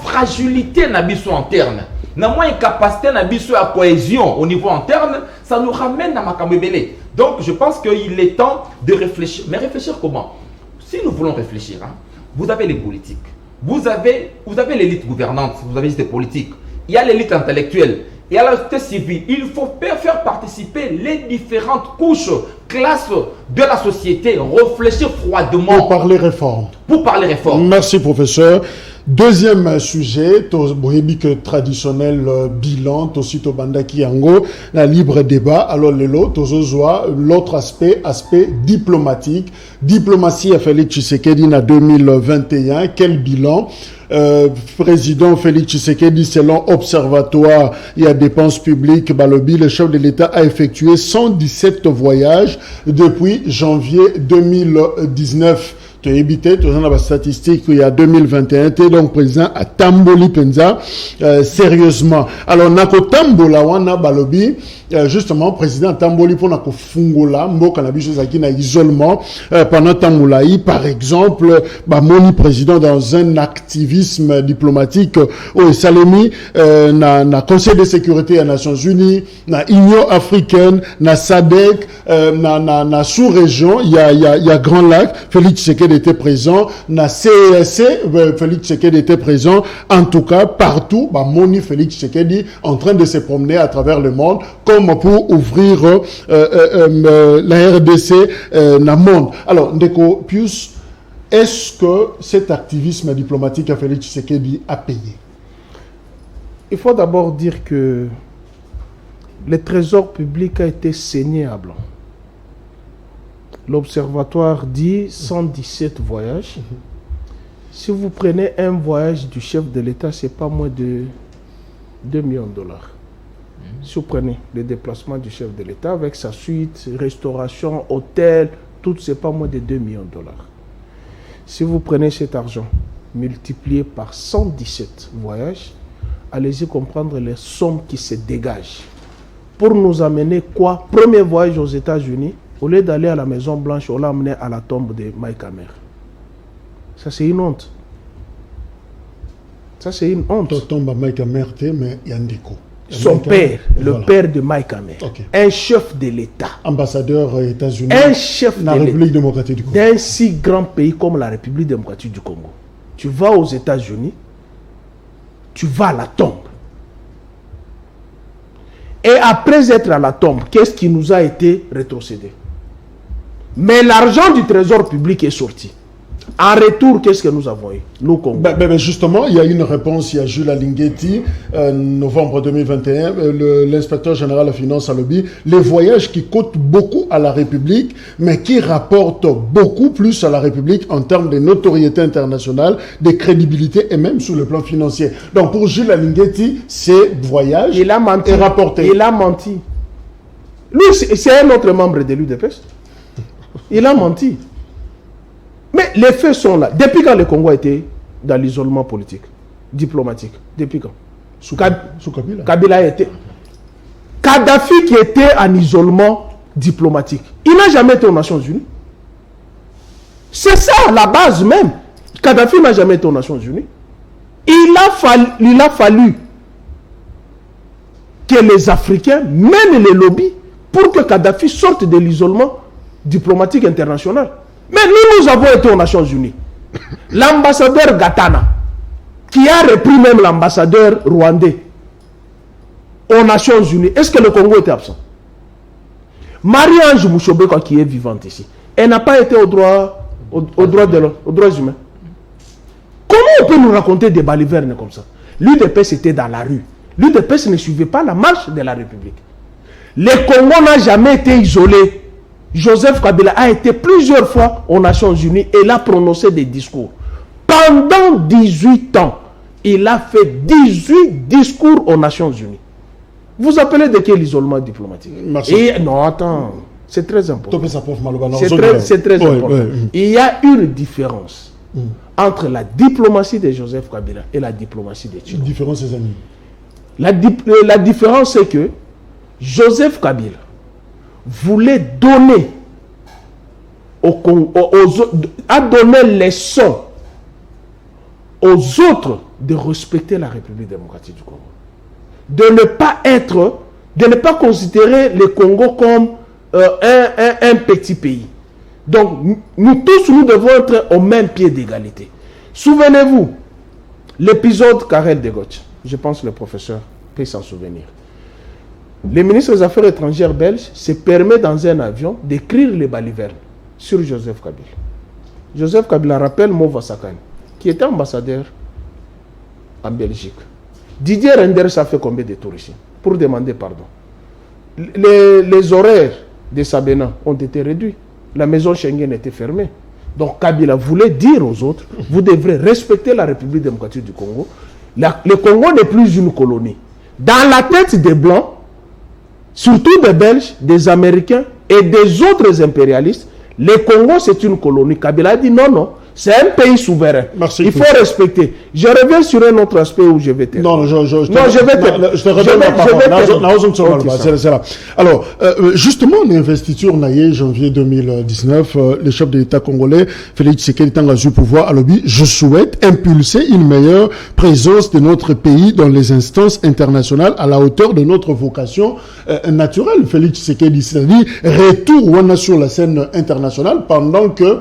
fragilité interne. Une incapacité à cohésion au niveau interne, ça nous ramène à Makamebele. Donc, je pense qu'il est temps de réfléchir. Mais réfléchir comment? Si nous voulons réfléchir, hein, vous avez les politiques, vous avez l'élite gouvernante, vous avez l'élite politique, il y a l'élite intellectuelle, il y a la société civile. Il faut faire participer les différentes couches, classes de la société, réfléchir froidement. Pour parler réforme. Merci, professeur. Deuxième sujet, que traditionnel bilan, Tosito Bandaki Yango, la libre débat. Alors, l'autre aspect diplomatique. Diplomatie à Félix Tshisekedi en 2021. Quel bilan? Président Félix Tshisekedi, selon Observatoire et à dépenses publiques, Balobi, le chef de l'État a effectué 117 voyages depuis janvier 2019. Tu as évité, tu as la statistique il y a 2021, tu es donc président à Tamboli Penza, sérieusement. Alors, Nako Tambola, wana Balobi, justement, président Tamboli pour Nako Fungola, Mboka Nabiso Zaki na isolement, pendant Tamboulaï, par exemple, Moni président dans un activisme diplomatique au Salemi, na Conseil de sécurité des Nations Unies, na Union africaine, na SADC, na sous-région, il y a Grand Lac, Félix Tshisekedi était présent, na CESC, Félix Tshisekedi était présent, en tout cas, partout, Moni Félix Tshisekedi en train de se promener à travers le monde, comme pour ouvrir la RDC na monde. Alors, Ndeko Pius, est-ce que cet activisme diplomatique à Félix Tshisekedi a payé? Il faut d'abord dire que le trésor public a été saigné à blanc. L'Observatoire dit 117 voyages. Si vous prenez un voyage du chef de l'État, ce n'est pas moins de 2 millions de dollars. Si vous prenez le déplacement du chef de l'État avec sa suite, restauration, hôtel, tout, ce n'est pas moins de 2 millions de dollars. Si vous prenez cet argent multiplié par 117 voyages, allez-y comprendre les sommes qui se dégagent. Pour nous amener quoi? Premier voyage aux États-Unis, au lieu d'aller à la Maison Blanche, on l'a amené à la tombe de Mike Hammer. Ça, c'est une honte. Ça, c'est une honte. La tombe de Mike Hammer, mais Yandiko. Son père, le père de Mike Hammer. Okay. Un chef de l'État. Ambassadeur États-Unis. Un chef de la République démocratique du Congo. D'un si grand pays comme la République démocratique du Congo. Tu vas aux États-Unis, tu vas à la tombe. Et après être à la tombe, qu'est-ce qui nous a été rétrocédé? Mais l'argent du trésor public est sorti. En retour, qu'est-ce que nous avons eu, nous, Congo? Justement, il y a une réponse, il y a Jules Alinguetti, novembre 2021, l'inspecteur général de finances à Lobby, les voyages qui coûtent beaucoup à la République, mais qui rapportent beaucoup plus à la République en termes de notoriété internationale, de crédibilité et même sur le plan financier. Donc pour Jules Alinguetti, ces voyages il a menti. Rapporté. Il a menti. Lui, c'est un autre membre de l'UDPS. Il a menti. Mais les faits sont là. Depuis quand le Congo a été dans l'isolement politique, diplomatique? Depuis quand? Sous Kabila. Kabila a été. Kadhafi qui était en isolement diplomatique, il n'a jamais été aux Nations Unies. C'est ça la base même. Kadhafi n'a jamais été aux Nations Unies. Il a fallu que les Africains mènent les lobbies pour que Kadhafi sorte de l'isolement diplomatique international. Mais nous avons été aux Nations Unies. L'ambassadeur Gatana, qui a repris même l'ambassadeur rwandais aux Nations Unies, est-ce que le Congo était absent? Marie-Ange Mouchobekwa qui est vivante ici, elle n'a pas été aux droits humains. Comment on peut nous raconter des balivernes comme ça? L'UDPS était dans la rue. L'UDPS ne suivait pas la marche de la République. Le Congo n'a jamais été isolé. Joseph Kabila a été plusieurs fois aux Nations Unies et il a prononcé des discours. Pendant 18 ans, il a fait 18 discours aux Nations Unies. Vous appelez de quel isolement diplomatique? Merci. Et, non, attends, c'est très important. C'est très important. Ouais. Il y a une différence entre la diplomatie de Joseph Kabila et la diplomatie de Tchilombo. Différence, ses amis. La différence, c'est que Joseph Kabila voulait donner a donné leçon aux autres de respecter la République démocratique du Congo. De ne pas considérer le Congo comme un petit pays. Donc, nous tous, nous devons être au même pied d'égalité. Souvenez-vous, l'épisode Karel de Gauche, je pense que le professeur peut s'en souvenir. Le ministre des Affaires étrangères belge se permet dans un avion d'écrire les balivernes sur Joseph Kabila. Joseph Kabila rappelle Mova Sakane, qui était ambassadeur en Belgique. Didier Renders a fait combien de tours ici pour demander pardon? Les horaires de Sabena ont été réduits. La maison Schengen était fermée. Donc Kabila voulait dire aux autres, vous devrez respecter la République démocratique du Congo. Le Congo n'est plus une colonie. Dans la tête des Blancs, surtout des Belges, des Américains et des autres impérialistes, le Congo c'est une colonie. Kabila a dit non, c'est un pays souverain. Merci. Il faut respecter. Je reviens sur un autre aspect où je vais terminer. Non, je te redonne la parole. Alors, justement, l'investiture naïe janvier 2019, le chef de l'État congolais, Félix Tshisekedi Tangazu pouvoir à l'objet, je souhaite impulser une meilleure présence de notre pays dans les instances internationales à la hauteur de notre vocation naturelle. Félix Tshisekedi, c'est-à-dire retour Rwanda sur la scène internationale pendant que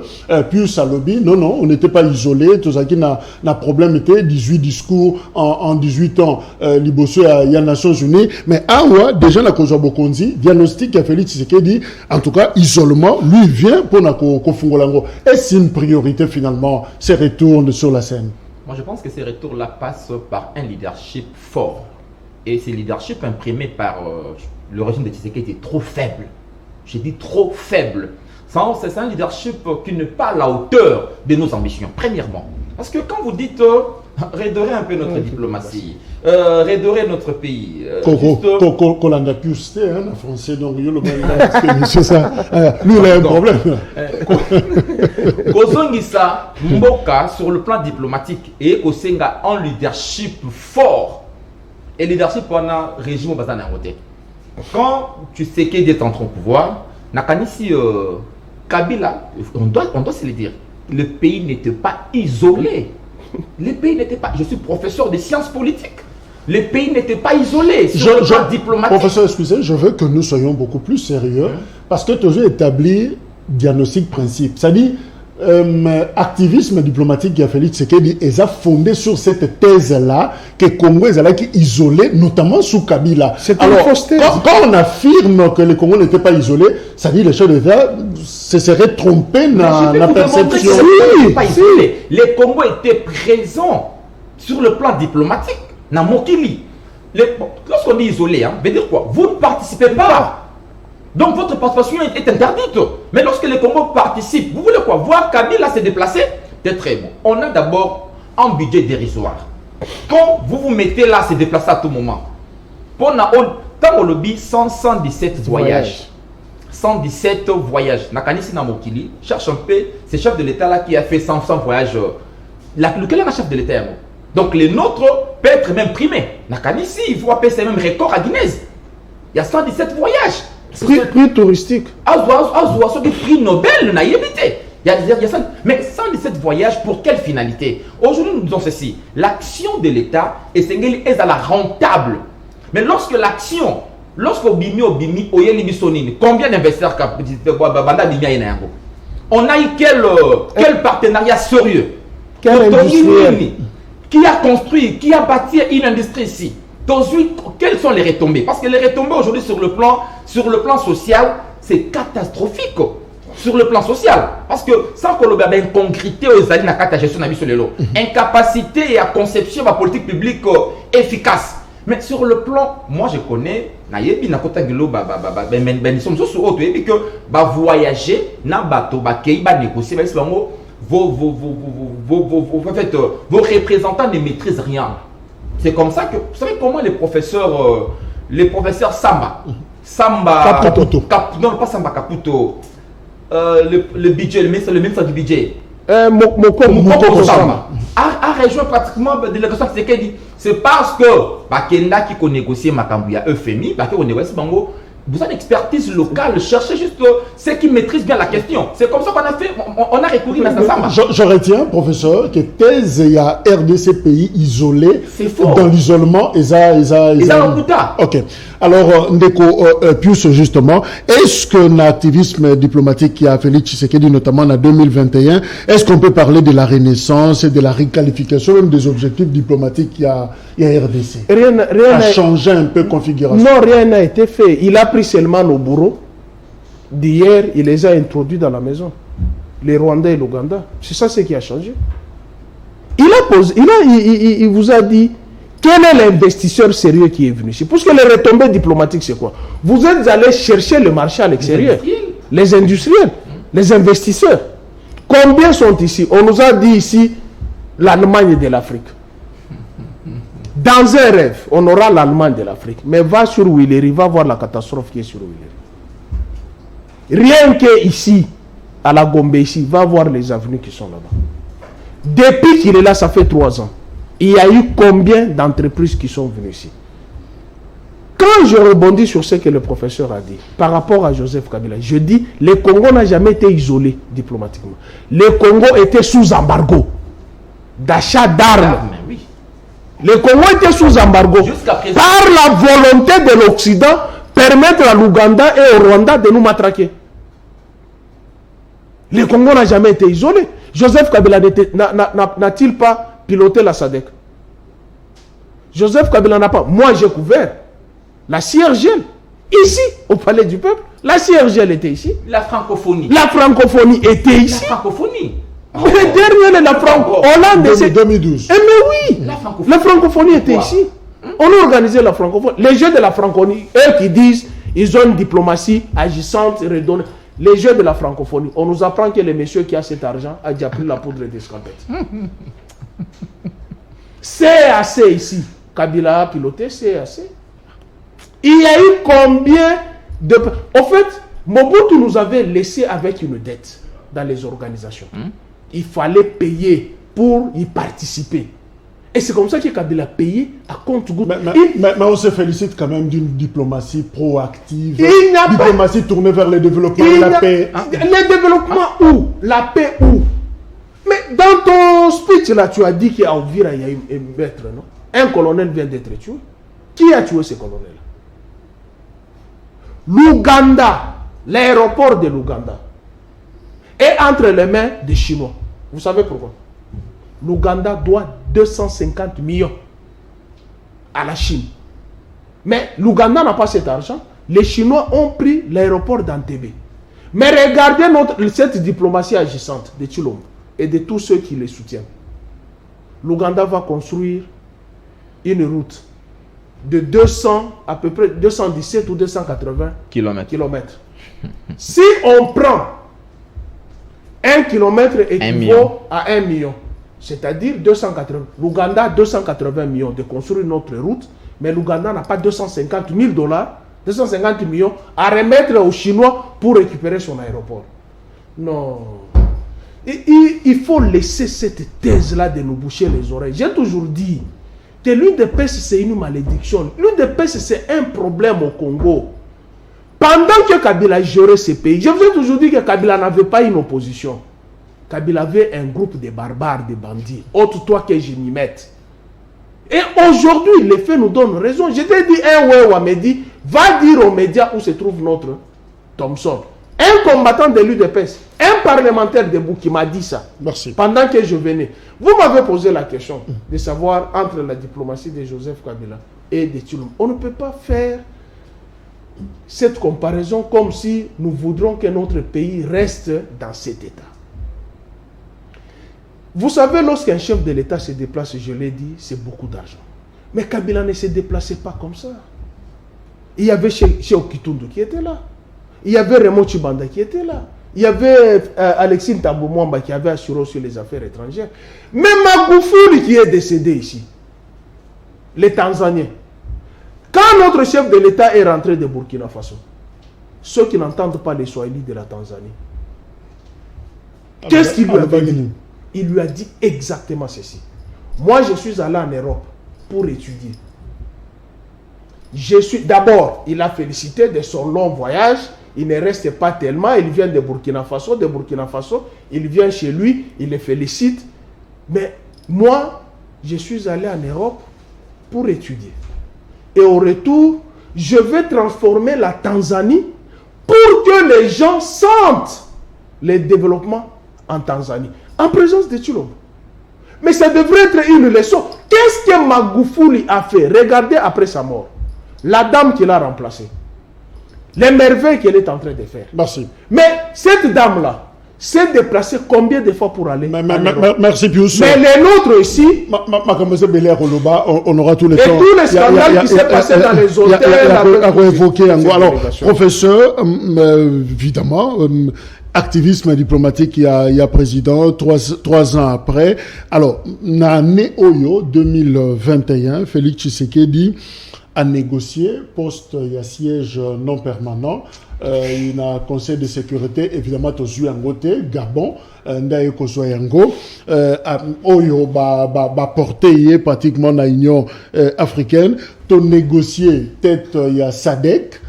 Pius à l'objet, non, on n'était pas isolé. Tout ça qui n'a problème était 18 discours en 18 ans. Liboso à les Nations Unies. Mais awa déjà la cause Bokonzi diagnostic a Félix Tshisekedi en tout cas isolement lui vient pour na kofungolango. Est-ce une priorité finalement ces retours sur la scène? Moi je pense que ces retours-là passent par un leadership fort. Et ce leadership imprimé par le régime de Tshisekedi est trop faible. J'ai dit trop faible. C'est un leadership qui n'est pas à la hauteur de nos ambitions, premièrement. Parce que quand vous dites redorer un peu notre diplomatie, redorer notre pays... Kolanda Pius, c'est un français, donc c'est ça. Lui, il a un problème. Kozongisa Mboka, sur le plan diplomatique, et Kosenga en leadership fort. Et leadership pendant le régime Bazana Roté. Quand tu sais qu'il est en pouvoir, Nakanisi... Kabila, on doit se le dire, le pays n'était pas isolé. Le pays n'était pas... Je suis professeur de sciences politiques. Le pays n'était pas isolé sur le plan diplomatique. Professeur, excusez, je veux que nous soyons beaucoup plus sérieux parce que tu as établi diagnostic principe. C'est-à-dire, activisme diplomatique qui a Félix Tshisekedi est fondé sur cette thèse-là que Congo est là qui isolé, notamment sous Kabila. Alors, quand on affirme que le Congo n'était pas isolé, ça dit le chef d'État se serait trompé dans la perception. Le Congo était présent sur le plan diplomatique. Dans Mokili. Lorsqu'on est isolé, veut dire quoi? Vous ne participez pas. Donc votre participation est interdite. Mais lorsque le Congo participe, vous voulez quoi? Voir Kabila se déplacer? C'est très bon. On a d'abord un budget dérisoire. Quand vous vous mettez là, se déplacer à tout moment. Tant au lobby, 117 voyages. 117 voyages. Nakanisi Namokili cherche un peu, c'est le chef de l'État là qui a fait 100 voyages. Lequel est le chef de l'État? Donc les nôtres peuvent être même primés. Nakanisi, il faut appeler ces mêmes records à Guinness. Il y a 117 voyages. Prix touristique. Ce prix Nobel n'a évité. Mais 117 voyages pour quelle finalité? Aujourd'hui, nous disons ceci. L'action de l'État est à la rentable. Mais lorsque l'action, combien d'investisseurs on a eu quel partenariat sérieux? Qui a construit, qui a bâti une industrie ici? Quelles sont les retombées? Parce que les retombées aujourd'hui sur le plan social, c'est catastrophique sur le plan social. Parce que sans que l'on ait une incongruité aux alliés dans la gestion de la vie, incapacité et à conception de la politique publique efficace. Mais sur le plan, moi je connais, nayebi na kota gilo ben ils sont tous autres que voyager na bateau kei négocier vos représentants ne maîtrisent rien. C'est comme ça que vous savez comment les professeurs Samba Caputo. Non, pas Samba Caputo, le budget, le ministre du budget, Moko Samba a rejoint pratiquement la délégation de Tshisekedi. C'est parce que Bakenda qui négocie Makambouya FMI, on négocie Bango. Vous avez une expertise locale, cherchez juste ceux qui maîtrisent bien la question. C'est comme ça qu'on a fait, on a recouru à Samba. Je retiens, professeur, que thèse, il y a RDC pays isolé. C'est faux. Dans l'isolement, ils ont. Ok. Alors, Ndeko Pius, justement, est-ce qu'un activisme diplomatique qui a fait Tshisekedi, notamment en 2021, est-ce qu'on peut parler de la renaissance et de la requalification même des objectifs diplomatiques qu'il y a RDC? Rien a changé un peu configuration. Non, rien n'a été fait. Il a pris seulement nos bourreaux. D'hier, il les a introduits dans la maison. Les Rwandais et l'Ouganda. C'est ça ce qui a changé. Il vous a dit quel est l'investisseur sérieux qui est venu ici. Parce que les retombées diplomatiques, c'est quoi? Vous êtes allé chercher le marché à l'extérieur. Les industriels, les investisseurs. Combien sont ici? On nous a dit ici l'Allemagne de l'Afrique. Dans un rêve, on aura l'Allemagne de l'Afrique. Mais va sur Willery, va voir la catastrophe qui est sur Willery. Rien que ici, à la Gombe, ici, va voir les avenues qui sont là-bas. Depuis qu'il est là, ça fait 3 ans. Il y a eu combien d'entreprises qui sont venues ici? Quand je rebondis sur ce que le professeur a dit, par rapport à Joseph Kabila, je dis, le Congo n'a jamais été isolé diplomatiquement. Le Congo était sous embargo d'achat d'armes. Oui. Le Congo était sous embargo par la volonté de l'Occident permettre à l'Ouganda et au Rwanda de nous matraquer. Le Congo n'a jamais été isolé. Joseph Kabila n'a-t-il pas piloté la SADC? Joseph Kabila n'a pas. Moi, j'ai couvert la CIRGL ici, au Palais du Peuple. La CIRGL était ici. La francophonie. La francophonie était ici. La francophonie. Mais derrière la francophonie, Hollande, c'est 2012. Eh mais oui, la francophonie était ici. On a organisé la francophonie. Les jeux de la francophonie, eux qui disent ils ont une diplomatie agissante, redonnée. Les jeux de la francophonie, on nous apprend que le monsieur qui a cet argent a déjà pris la poudre d'escampette. CAC ici, Kabila a piloté CAC. Il y a eu combien de... En fait, Mobutu nous avait laissé avec une dette dans les organisations. Il fallait payer pour y participer. Et c'est comme ça que Kabila a payé à compte-gouttes. Mais on se félicite quand même d'une diplomatie proactive. Il n'y a diplomatie tournée vers le développement et la paix. Le développement où? La paix où? Mais dans ton speech là, tu as dit qu'à Ouvira, il y a un maître, non? Un colonel vient d'être tué. Qui a tué ce colonel? L'Ouganda, l'aéroport de l'Ouganda, est entre les mains des Chinois. Vous savez pourquoi? L'Ouganda doit 250 millions à la Chine. Mais l'Ouganda n'a pas cet argent. Les Chinois ont pris l'aéroport d'Entebbe. Mais regardez cette diplomatie agissante de Tshilombo et de tous ceux qui les soutiennent. L'Ouganda va construire une route de 200, à peu près 217 ou 280 kilomètres. Si on prend 1 kilomètre équivaut à 1 million. C'est-à-dire 280. L'Ouganda a 280 millions de construire notre route, mais l'Ouganda n'a pas 250 000 $, 250 millions à remettre aux Chinois pour récupérer son aéroport. Non. Il faut laisser cette thèse-là de nous boucher les oreilles. J'ai toujours dit que l'UDPS, c'est une malédiction. L'UDPS, c'est un problème au Congo. Pendant que Kabila gérait ce pays, je vous ai toujours dit que Kabila n'avait pas une opposition. Kabila avait un groupe de barbares, de bandits. Ôte-toi que je m'y mette. Et aujourd'hui, les faits nous donnent raison. Je t'ai dit, un m'a dit, va dire aux médias où se trouve notre Thompson. Un combattant de l'UDPS, un parlementaire debout qui m'a dit ça. Merci. Pendant que je venais. Vous m'avez posé la question de savoir entre la diplomatie de Joseph Kabila et de Tshilombo. On ne peut pas faire cette comparaison comme si nous voudrions que notre pays reste dans cet état. Vous savez, lorsqu'un chef de l'État se déplace, je l'ai dit, c'est beaucoup d'argent. Mais Kabila ne se déplaçait pas comme ça. Il y avait Cheikh Kitundu qui était là. Il y avait Raymond Tshibanda qui était là. Il y avait Alexis Ntambo Mwamba qui avait assuré sur les affaires étrangères. Même Magufuli qui est décédé ici. Les Tanzaniens. Quand notre chef de l'État est rentré de Burkina Faso, ceux qui n'entendent pas les Swahili de la Tanzanie, qu'est-ce qu'il lui a dit? Il lui a dit exactement ceci. Moi, je suis allé en Europe pour étudier. D'abord, il a félicité de son long voyage. Il ne reste pas tellement. Il vient de Burkina Faso. De Burkina Faso, il vient chez lui. Il le félicite. Mais moi, je suis allé en Europe pour étudier. Et au retour, je vais transformer la Tanzanie pour que les gens sentent le développement en Tanzanie. En présence de Tshilombo. Mais ça devrait être une leçon. Qu'est-ce que Magufuli a fait? Regardez après sa mort. La dame qui l'a remplacée. Les merveilles qu'elle est en train de faire. Merci. Mais cette dame-là s'est déplacée combien de fois pour aller merci Pius. Mais les nôtres ici... On aura tout le temps. Et tous les scandales qui s'est passé dans les hôtels... Alors, professeur, évidemment... activisme diplomatique, il y a président, 3 ans après. Alors, l'année Oyo 2021, Félix Tshisekedi a négocié poste, il y a siège non permanent. Il y a un conseil de sécurité, évidemment, au Zuyangote, Gabon, Ndaye Kosoyango. Oyo va porter pratiquement la Union africaine. To négocier, peut-être, il y a SADC.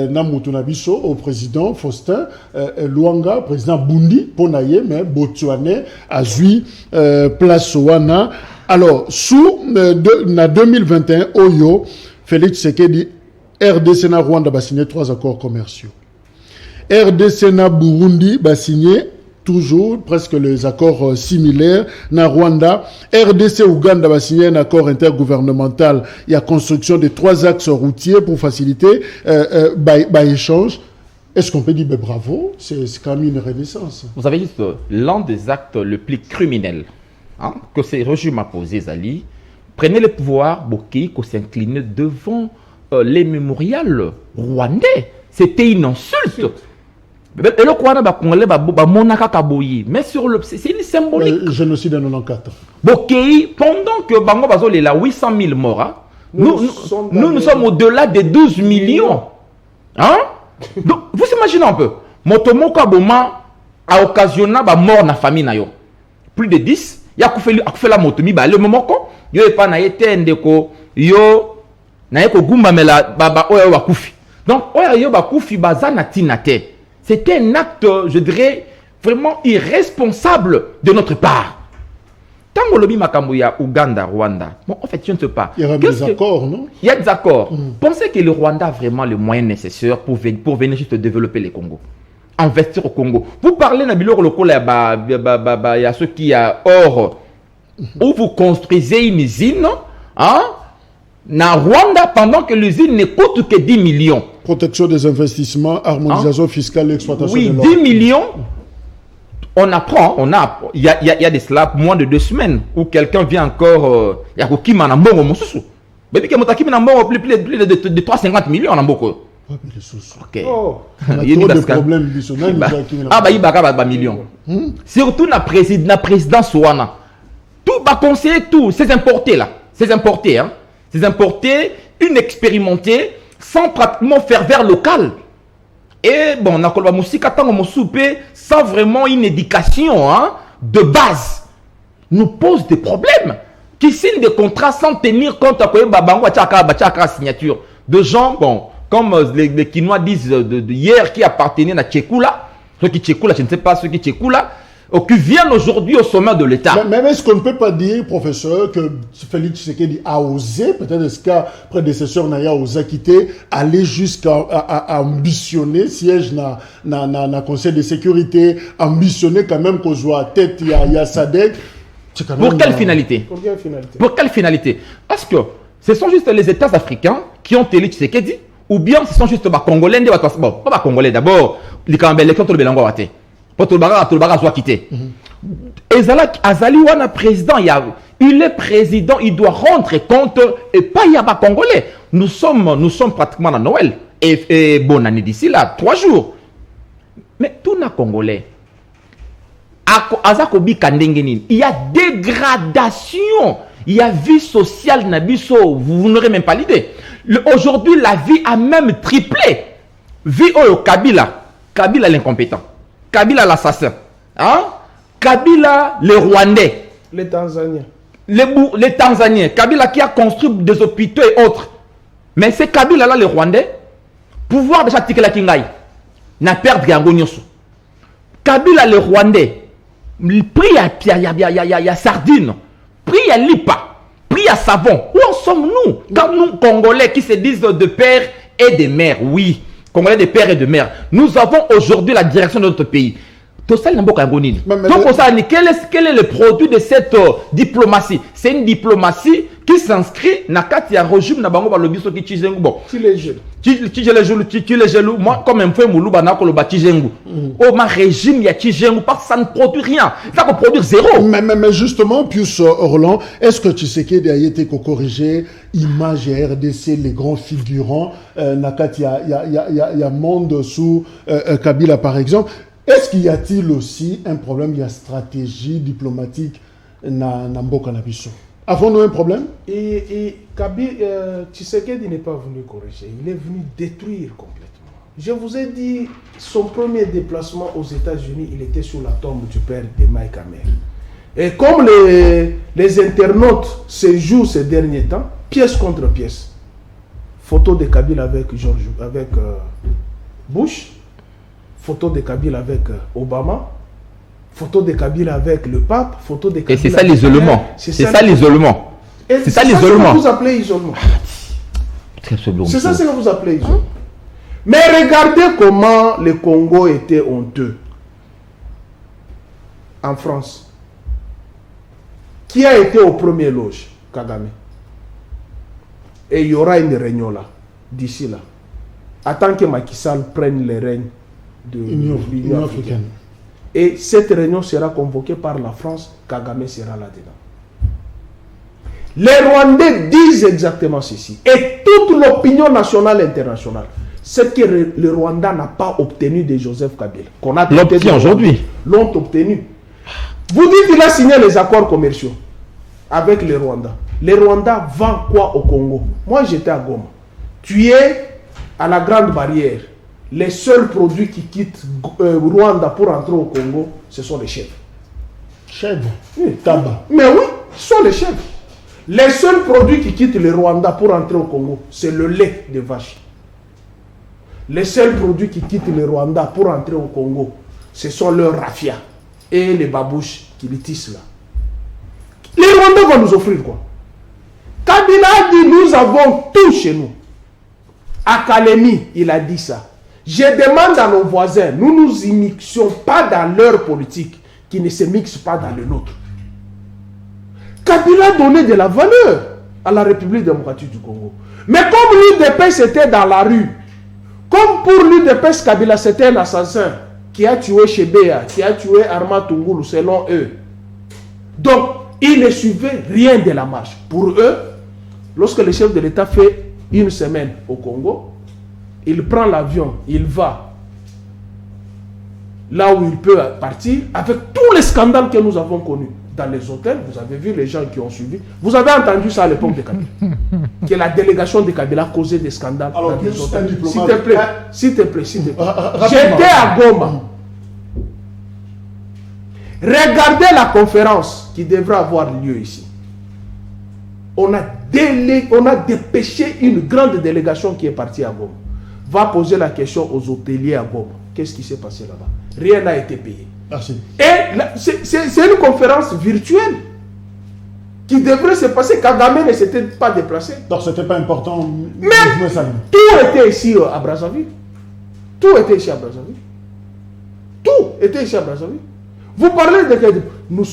Namutunabiso au président Faustin Luanga, président Bundi, Ponaye, mais Botswana, Azui, Place Wana. Alors, sous 2021, Oyo, Félix Tshisekedi, RDC na Rwanda va signer 3 accords commerciaux. RDC na Burundi va signer toujours presque les accords similaires. Na Rwanda, RDC Ouganda va signer un accord intergouvernemental. Il y a construction de 3 axes routiers pour faciliter l'échange. Est-ce qu'on peut dire bravo? C'est quand même une renaissance. Vous avez juste l'un des actes le plus criminels que ce régime a posé, Zali. Prenez le pouvoir, Boki, qu'on s'incline devant les mémorials rwandais. C'était une insulte. Mais sur le, c'est une symbolique. Génocide en 94. Boki, pendant que Bango Bazo est là, 800 000 morts, nous sommes au-delà de 12 millions. Hein? Donc, vous imaginez un peu. Motomoko Aboma a occasionné la mort dans la famille. Plus de 10. Il y a fait la moto. Le moment il n'y a pas de yo na ko gumba mela baba oyo bakufi. Donc oyo bakufi bazana tinate. C'était un acte, je dirais, vraiment irresponsable de notre part. Tant que makambo ya Ouganda, Rwanda, bon, en fait, je ne sais pas. Il y a des accords, non? Il y a des accords. Pensez que le Rwanda a vraiment les moyens nécessaires pour venir juste développer le Congo. Investir au Congo. Vous parlez de bilor local, il y a ceux qui a or, où vous construisez une usine, hein, na Rwanda, pendant que l'usine ne coûte que 10 millions. Protection des investissements, harmonisation fiscale, exploitation de l'or. 10 millions. On apprend, il y a des cela moins de 2 semaines où quelqu'un vient encore, il y a qui m'a n'ambongo mon sous. Mais puis qu'il m'a n'ambongo plus de 350 millions en ambongo. Ok. Il y a des problèmes millions. Surtout na président Souana. Tout va conseiller tout, ces importés là, ces importés hein, ces importés, une expérimentée sans pratiquement faire vers local. Et bon, on a la musique sans vraiment une éducation hein, de base, nous pose des problèmes. Qui signent des contrats sans tenir compte à signature. De gens, bon, comme les Kinois disent de hier qui appartenaient à Tchékoula, ceux qui Tchékoula, je ne sais pas ceux qui Tchékoula, qui viennent aujourd'hui au sommet de l'État. Mais est-ce qu'on ne peut pas dire, professeur, que Félix Tshisekedi a osé, peut-être est-ce qu'un prédécesseur n'a osé quitter, aller jusqu'à ambitionner, siège dans Conseil de sécurité, ambitionner quand même qu'on soit tête, il y a SADC. Pour quelle finalité? Pour quelle finalité? Parce que ce sont juste les États africains qui ont élu Tshisekedi, ou bien ce sont juste Congolais, bon, pas Congolais d'abord, les Cambés, les Cambés, les Cambés, pour tout le bagage soit quitté. Azali Wana président, il est président, il doit rendre compte, et pas il y a pas Congolais. Nous sommes pratiquement à Noël, et bonne année d'ici là, 3 jours. Mais tout n'a Congolais. Il y a dégradation, il y a vie sociale, vous n'aurez même pas l'idée. Aujourd'hui, la vie a même triplé. Vie au Kabila l'incompétent, Kabila l'assassin, hein? Kabila le Rwandais, Les Tanzaniens. Les Tanzaniens, Kabila qui a construit des hôpitaux et autres. Mais c'est Kabila là, le Rwandais, pouvoir déjà tirer la Kingaï, n'a perdu Gangonyosu. Kabila le Rwandais, pris à sardine, pris à lipa, pris à savon. Où en sommes-nous? Quand nous, Congolais qui se disent de père et de mère, oui, Congolais de père et de mère, nous avons aujourd'hui la direction de notre pays. Donc, quel est le produit de cette diplomatie? C'est une diplomatie qui s'inscrit dans le régime de Bango Balobiso qui Chizengu. Bon, moi, comme un peu Moulouba Nakoloba Chizengu. Oh, ma régime, il y a Chizengu, parce que ça ne produit rien. Ça peut produire zéro. Mais justement, Pius Roland, est-ce que Tshisekedi a été corrigé, image et RDC, les grands figurants, Nakati, il y a monde sous Kabila par exemple. Est-ce qu'il y a-t-il aussi un problème, il y a stratégie diplomatique na Mboka na biso? Avons-nous un problème? Et Tshisekedi n'est pas venu corriger, il est venu détruire complètement. Je vous ai dit, son premier déplacement aux États-Unis, il était sur la tombe du père de Mike Hammer. Et comme les internautes se jouent ces derniers temps, pièce contre pièce, photo de Kabila avec Bush, photo de Kabila avec Obama, photo de Kabila avec le pape, photo de Kabila. Et c'est ça l'isolement. C'est ça l'isolement. C'est ça que vous appelez isolement. C'est ça que vous appelez isolement. Mais regardez comment le Congo était honteux en France. Qui a été au premier loge? Kagame. Et il y aura une réunion là, d'ici là. Attends que Macky Sall prenne les règnes de l'Union africaine. Et cette réunion sera convoquée par la France, Kagame sera là-dedans. Les Rwandais disent exactement ceci. Et toute l'opinion nationale et internationale, c'est que le Rwanda n'a pas obtenu de Joseph Kabila. Qu'on a l'obtient aujourd'hui. L'ont obtenu. Vous dites qu'il a signé les accords commerciaux avec le Rwanda. Le Rwanda vend quoi au Congo? Moi j'étais à Goma. Tu es à la Grande Barrière. Les seuls produits qui quittent Rwanda pour entrer au Congo, ce sont les chèvres. Chèvres? Oui. Tabac? Mais oui, ce sont les chèvres. Les seuls produits qui quittent le Rwanda pour entrer au Congo, c'est le lait de vache. Les seuls produits qui quittent le Rwanda pour entrer au Congo, ce sont leurs rafias et les babouches qui les tissent là. Les Rwandais vont nous offrir quoi? Kabila a dit nous avons tout chez nous. À Kalemi, il a dit ça. Je demande à nos voisins, nous ne nous immixions pas dans leur politique, qui ne se mixent pas dans le nôtre. Kabila a donné de la valeur à la République démocratique du Congo. Mais comme l'UDPS était dans la rue, comme pour l'UDPS, Kabila c'était un assassin qui a tué Chebea, qui a tué Arma Tungulu selon eux. Donc, ils ne suivaient rien de la marche. Pour eux, lorsque le chef de l'État fait une semaine au Congo, il prend l'avion, il va là où il peut partir, avec tous les scandales que nous avons connus dans les hôtels. Vous avez vu les gens qui ont suivi. Vous avez entendu ça à l'époque de Kabila. Que la délégation de Kabila causait des scandales dans les hôtels. S'il te plaît. J'étais à Goma. Regardez la conférence qui devrait avoir lieu ici. On a dépêché une grande délégation qui est partie à Goma. Va poser la question aux hôteliers à Goma. Qu'est-ce qui s'est passé là-bas? Rien n'a été payé. Merci. Et c'est une conférence virtuelle qui devrait se passer. Kagame ne s'était pas déplacé. Donc c'était pas important. Mais tout était ici à Brazzaville. Tout était ici à Brazzaville. Vous parlez de nous,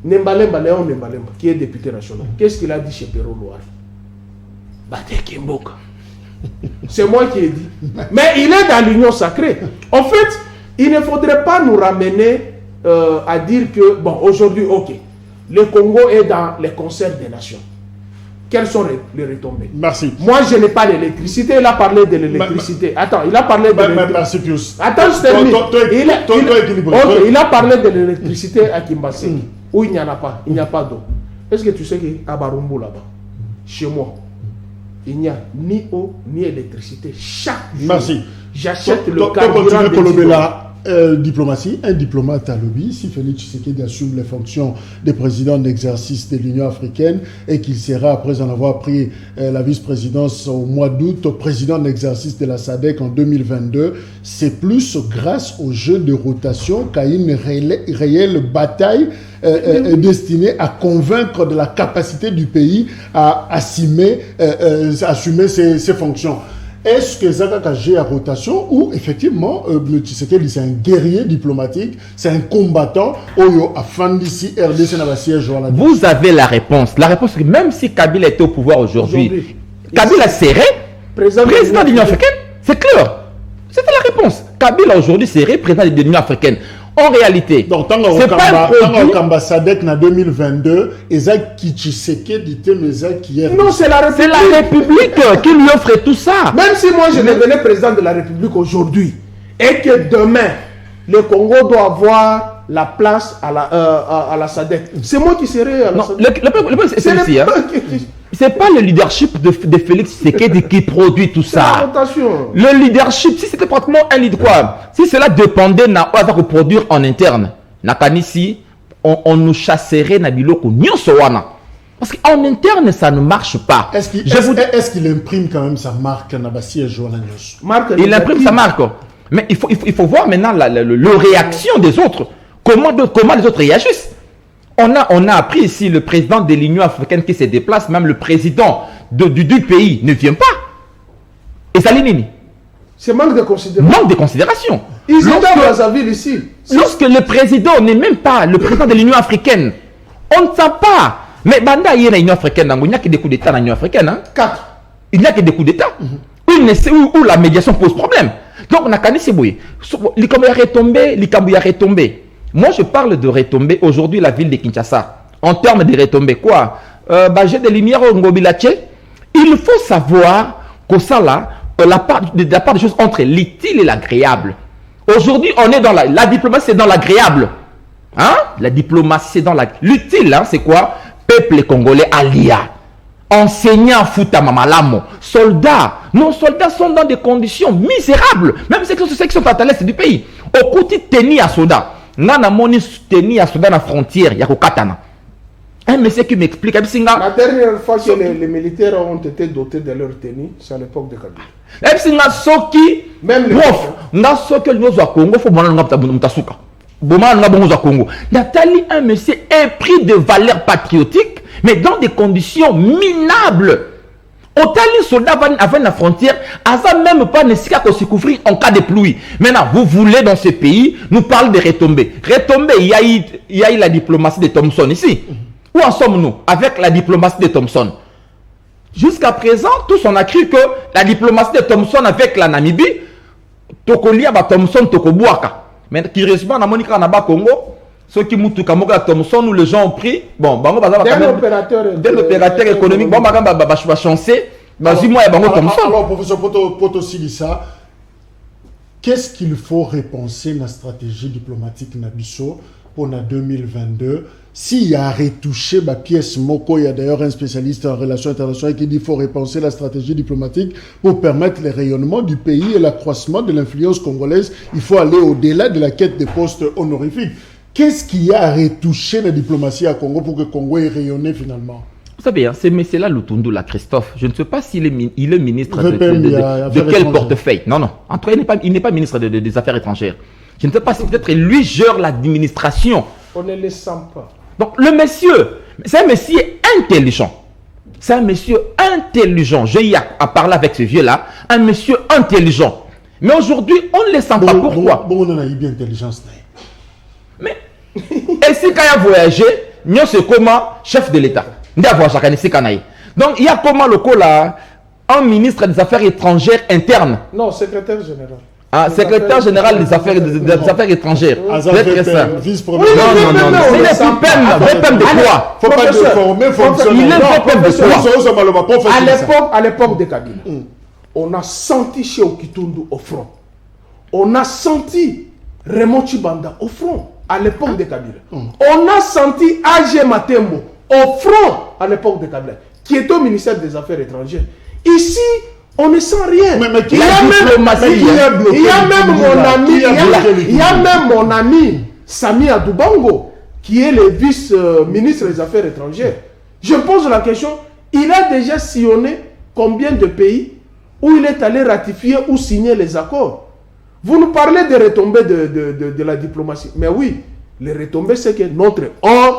Léon Nembalemba, qui est député national. Qu'est-ce qu'il a dit chez Perrault Loire? Bate Kimboka. C'est moi qui ai dit. Mais il est dans l'union sacrée. En fait, il ne faudrait pas nous ramener à dire que, bon, aujourd'hui, ok, le Congo est dans les concerts des nations. Quelles sont les retombées? Merci. Moi, je n'ai pas d'électricité. Il a parlé de l'électricité. Attends, il a parlé de l'électricité. Merci, Pius. Attends, je termine. Toi, Il a parlé de l'électricité à Kimbaseki, où il n'y en a pas. Il n'y a pas d'eau. Est-ce que tu sais qu'à Barumbu, là-bas, chez moi, il n'y a ni eau, ni électricité. Chaque jour, merci. J'achète le carburant de la diplomatie. Un diplomate à lobby, si Félix Tshisekedi assume les fonctions de président d'exercice de l'Union africaine et qu'il sera, après en avoir pris la vice-présidence au mois d'août, président d'exercice de la SADC en 2022, c'est plus grâce au jeu de rotation qu'à une réelle bataille destinée à convaincre de la capacité du pays à assumer ses fonctions. Est-ce que Zaka G à rotation ou effectivement Tshisekedi c'est un guerrier diplomatique, c'est un combattant Oyo Afandisi RDC Nabasiège? Vous avez la réponse. La réponse c'est que même si Kabila était au pouvoir aujourd'hui, Kabila serait président de l'Union africaine. C'est clair. C'était la réponse. Kabila aujourd'hui serait président de l'Union africaine. En réalité, c'est pas un ambassadeur en 2022, Ezak Tshisekedi qui est. Non, c'est la République qui lui offre tout ça. Même si moi je devenais président de la République aujourd'hui et que demain le Congo doit avoir la place à la SADC, c'est moi qui serai à la SADC. Le problème c'est ceci. C'est pas le leadership de Félix Tshisekedi qui produit tout ça. Le leadership, si c'était pratiquement un leader, quoi, si cela dépendait de reproduire en interne, Nakanisi, on nous chasserait Nabiloko Nyonsowana. Parce qu'en interne, ça ne marche pas. Est-ce qu'il imprime quand même sa marque Nabassi et Joana Nyonso? Il imprime sa marque. Mais il faut voir maintenant la réaction des autres. Comment les autres réagissent. On a appris ici le président de l'Union africaine qui se déplace, même le président du pays ne vient pas. Et ça l'est. C'est manque de considération. Manque de considération. Ils étaient dans Brazzaville ici. Lorsque le président n'est même pas le président de l'Union africaine, on ne sait pas. Mais Banda y a l'Union africaine, il n'y a que des coups d'État dans l'Union africaine. 4. Il n'y a que des coups d'État. Où la médiation pose problème. Donc on a qu'à se bouiller. Les Cambouillats retombés. Moi, je parle de retombées aujourd'hui, la ville de Kinshasa. En termes de retombées, quoi? J'ai des lumières au Ngobilache. Il faut savoir que ça, là, la part des choses entre l'utile et l'agréable. Aujourd'hui, on est dans la diplomatie, c'est dans l'agréable. Hein? La diplomatie, c'est dans l'utile, hein, c'est quoi? Peuple congolais alia. Enseignants Futa Mamalamo. Soldats. Nos soldats sont dans des conditions misérables. Même ceux qui sont à l'est du pays. Au côté tenus à soldats. Nana moni soutenu à Soudan à frontière, yako katana. Un monsieur qui m'explique. La dernière fois que les militaires ont été dotés de leur tenue, c'est à l'époque de Kabila. Même les Congo, faut Congo. Nathalie, un monsieur épris de valeurs patriotiques, mais dans des conditions minables. Autant les soldats avant la frontière, ça même pas nécessaire qu'on se couvrir en cas de pluie. Maintenant, vous voulez dans ce pays, nous parler de retombées. Retombées, il y a eu la diplomatie de Thomson ici. Où en sommes-nous avec la diplomatie de Thomson? Jusqu'à présent, tous on a cru que la diplomatie de Thomson avec la Namibie, Tokolia ba Thomson Tokobuaka. Mais curieusement, dans Monica Naba Congo, ceux qui moutent Kamoka Thomson, où les gens ont pris, bon, d'un opérateur économique, bon, va chancer, alors, professeur Poto Silissa, qu'est-ce qu'il faut repenser dans la stratégie diplomatique Nabiso pour 2022? S'il y a retouché ma pièce Moko, il y a d'ailleurs un spécialiste en relations internationales qui dit qu'il faut repenser la stratégie diplomatique pour permettre le rayonnement du pays et l'accroissement de l'influence congolaise. Il faut aller au-delà de la quête des postes honorifiques. Qu'est-ce qui a retouché la diplomatie à Congo pour que Congo ait rayonné finalement? Vous savez, hein, c'est là Lutundu, là, Christophe. Je ne sais pas s'il est, ministre de quel portefeuille. Non. En tout cas, il n'est pas ministre des Affaires étrangères. Je ne sais pas si peut-être lui gère l'administration. On ne le sent pas. Donc, le monsieur, c'est un monsieur intelligent. C'est un monsieur intelligent. J'ai eu à parler avec ce vieux-là. Un monsieur intelligent. Mais aujourd'hui, on ne le sent pas. Pourquoi? Bon, on a eu bien intelligence. Mais, et si quand il a voyagé, nous c'est comment chef de l'État. Donc, il y a comment le coup là, un ministre des Affaires étrangères internes. Non, secrétaire général. Ah, secrétaire général des Affaires étrangères. Peut-être ça. Vice-premier. Non. C'est les VPM de quoi? Faut pas déformer fonctionnaire. Il est VPM de quoi? À l'époque de Kabila, on a senti chez Okitundu au front. On a senti Raymond Chibanda au front à l'époque de Kabila. On a senti A.G. Matembo au front à l'époque de Kabila, qui était au ministère des Affaires étrangères. Ici, on ne sent rien. Il y a même mon ami Sami Adoubango, qui est le vice-ministre des Affaires étrangères. Je pose la question, il a déjà sillonné combien de pays où il est allé ratifier ou signer les accords? Vous nous parlez des retombées de la diplomatie. Mais oui, les retombées, c'est que notre homme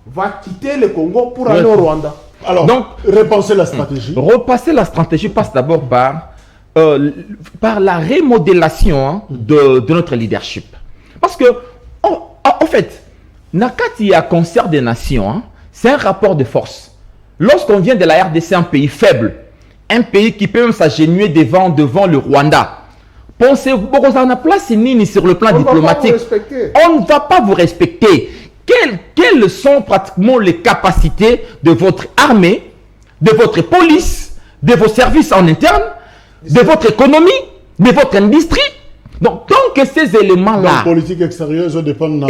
va quitter le Congo pour aller au Rwanda. Alors, donc, repenser la stratégie. Repasser la stratégie passe d'abord par la remodélation de notre leadership. Parce que, en fait, Nakati à concert des nations, c'est un rapport de force. Lorsqu'on vient de la RDC, un pays faible, un pays qui peut même s'agenouiller devant le Rwanda, pensez-vous qu'on a place ni sur le plan diplomatique? On ne va pas vous respecter. Quelles sont pratiquement les capacités de votre armée, de votre police, de vos services en interne, de votre économie, de votre industrie? Donc, tant que ces éléments-là... La politique extérieure, ça dépend de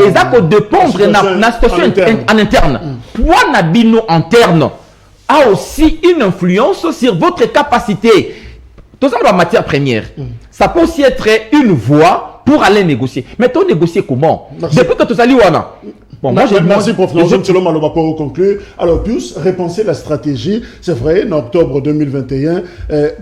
la situation en interne. Point Nabino interne a aussi une influence sur votre capacité. Tout ça, la matière première. Ça peut aussi être une voie pour aller négocier. Mais tu négocier comment? Depuis que tu salis Wana. Bon, merci professeur Selon Maloba pour conclure. Alors, Pius, repenser la stratégie, c'est vrai, en octobre 2021,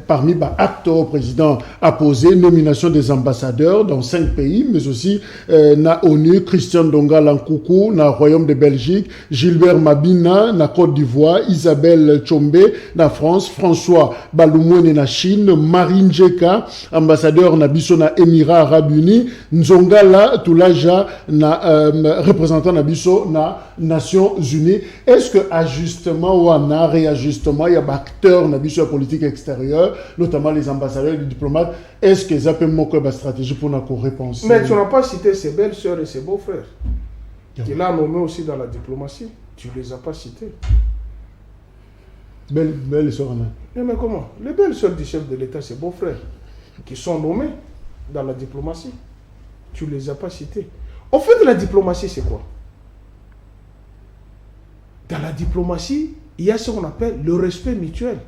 parmi les actes au président a posé nomination des ambassadeurs dans 5 pays, mais aussi na ONU, Christian Donga Lankoukou, na Royaume de Belgique, Gilbert Mabina, na Côte d'Ivoire, Isabelle Chombe, na France, François Baloumouene na Chine, Marine Djeka, ambassadeur na Bisso na Émirats Arabes Unis, Nzongala Toulaja, na représentant na na Nations Unies. Est-ce que ajustement ou un réajustement, il y a des acteurs dans la politique extérieure, notamment les ambassadeurs et les diplomates, est-ce que ça peut manquer de stratégie pour nous réponse? Mais tu n'as pas cité ses belles sœurs et ses beaux-frères. Tu l'as nommé aussi dans la diplomatie. Tu ne les as pas cités. Belles sœurs, mais comment? Les belles sœurs du chef de l'État, ses beaux-frères, qui sont nommés dans la diplomatie. Tu ne les as pas cités. Au fait de la diplomatie, c'est quoi? Dans la diplomatie, il y a ce qu'on appelle le respect mutuel.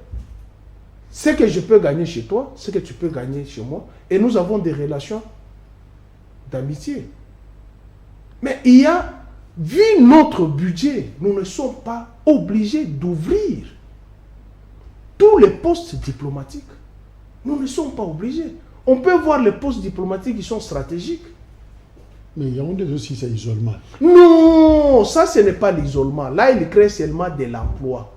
Ce que je peux gagner chez toi, ce que tu peux gagner chez moi, et nous avons des relations d'amitié. Mais il y a, vu notre budget, nous ne sommes pas obligés d'ouvrir tous les postes diplomatiques. Nous ne sommes pas obligés. On peut voir les postes diplomatiques qui sont stratégiques. Mais il y a aussi cet isolement. Non, ça ce n'est pas l'isolement. Là, il crée seulement de l'emploi.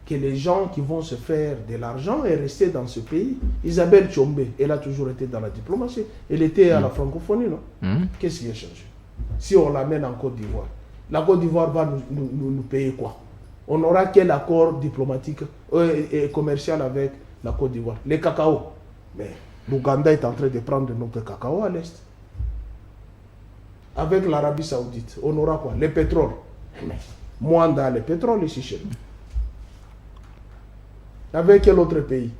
Que les gens qui vont se faire de l'argent et rester dans ce pays. Isabelle Chombe, elle a toujours été dans la diplomatie. Elle était à la francophonie, non? Qu'est-ce qui a changé? Si on l'amène en Côte d'Ivoire, la Côte d'Ivoire va nous payer quoi? On n'aura quel accord diplomatique et commercial avec la Côte d'Ivoire? Les cacao. Mais l'Ouganda est en train de prendre notre cacao à l'Est. Avec l'Arabie Saoudite, on aura quoi? Le pétrole. Mais moins dans le pétrole ici chez nous. Avec quel autre pays?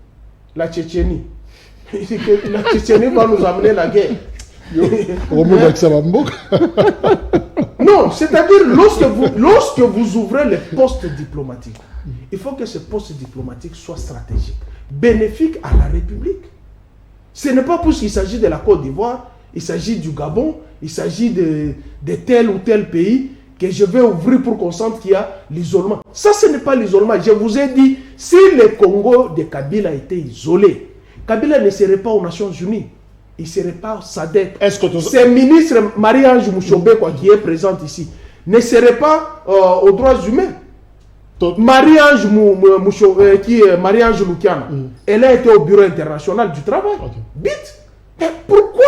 La Tchétchénie. La Tchétchénie va nous amener la guerre. Non, c'est-à-dire lorsque vous ouvrez les postes diplomatiques, il faut que ces postes diplomatiques soient stratégiques, bénéfiques à la République. Ce n'est pas parce qu'il s'agit de la Côte d'Ivoire, il s'agit du Gabon, il s'agit de tel ou tel pays que je vais ouvrir pour qu'on sente qu'il y a l'isolement. Ça, ce n'est pas l'isolement. Je vous ai dit, si le Congo de Kabila était isolé, Kabila ne serait pas aux Nations Unies. Il ne serait pas au SADC. Ce ministre Marie-Ange Mouchombe, qui est présente ici, ne serait pas aux droits humains. Marie-Ange Lukiana, elle a été au Bureau international du travail. Vite. Mais pourquoi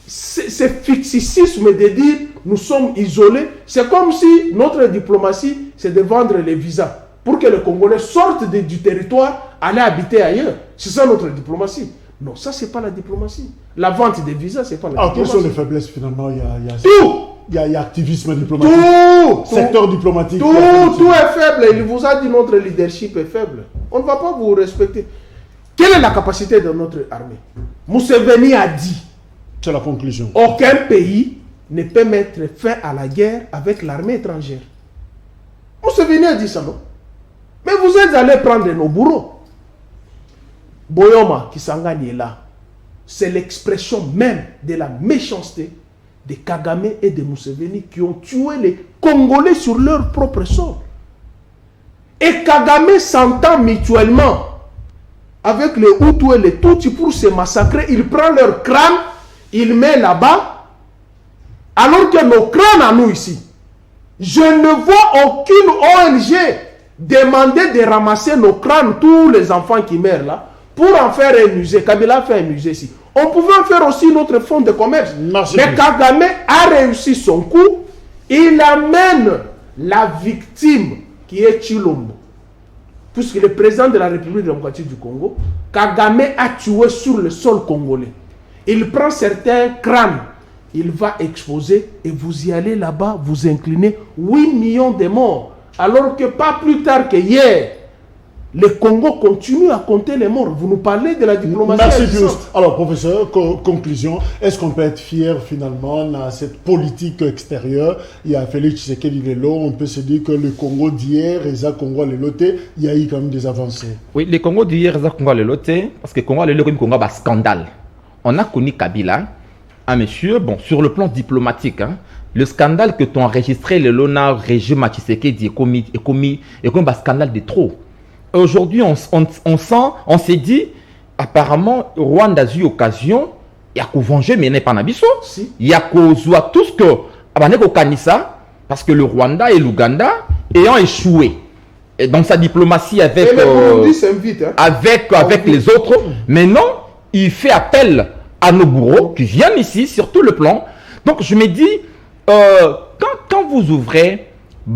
ce fixicisme de dire nous sommes isolés? C'est comme si notre diplomatie, c'est de vendre les visas pour que les Congolais sortent du territoire aller habiter ailleurs. C'est ça notre diplomatie. Non, ça, c'est pas la diplomatie. La vente des visas, c'est pas la Alors, quelles diplomatie. sont les faiblesses finalement? Tout. Il y a activisme diplomatique. Secteur diplomatique. Tout est faible. Il vous a dit notre leadership est faible. On ne va pas vous respecter. Quelle est la capacité de notre armée? Museveni a dit. C'est la conclusion. Aucun pays ne peut mettre fin à la guerre avec l'armée étrangère. Museveni a dit ça, non? Mais vous êtes allés prendre nos bourreaux. Boyoma Kisangani est là. C'est l'expression même de la méchanceté de Kagame et de Museveni qui ont tué les Congolais sur leur propre sol. Et Kagame s'entend mutuellement avec les Hutus et les Tutsis pour se massacrer. Il prend leur crâne, il met là-bas, alors que nos crânes à nous ici. Je ne vois aucune ONG demander de ramasser nos crânes, tous les enfants qui meurent là, pour en faire un musée. Kabila fait un musée ici. On pouvait en faire aussi notre fonds de commerce. Merci. Mais Kagame a réussi son coup. Il amène la victime qui est Chilombo. Puisque le président de la République démocratique du Congo, Kagame a tué sur le sol congolais. Il prend certains crânes, il va exposer et vous y allez là-bas, vous inclinez 8 millions de morts. Alors que pas plus tard que hier, le Congo continue à compter les morts. Vous nous parlez de la diplomatie. Merci Pius. Alors professeur, conclusion, est-ce qu'on peut être fier finalement dans cette politique extérieure? Il y a Félix Tshisekedi Lelo, on peut se dire que le Congo d'hier et le Congo Leloté, il y a eu quand même des avancées. Oui, le Congo d'hier et le Congo Leloté, parce que le Congo Leloté, c'est un scandale. On a connu Kabila, un monsieur, bon, sur le plan diplomatique, hein, le scandale que tu as enregistré, le Lona régime Tshisekedi est commis un scandale de trop. Aujourd'hui, on s'est dit, apparemment, Rwanda a eu occasion, il y a qu'au venger, mais il n'est pas nabiso. Il y a qu'au zoa tout ce que, parce que le Rwanda et l'Ouganda ayant échoué et dans sa diplomatie avec, avec les autres, maintenant, il fait appel à nos bourreaux qui viennent ici sur tout le plan. Donc, je me dis, quand vous ouvrez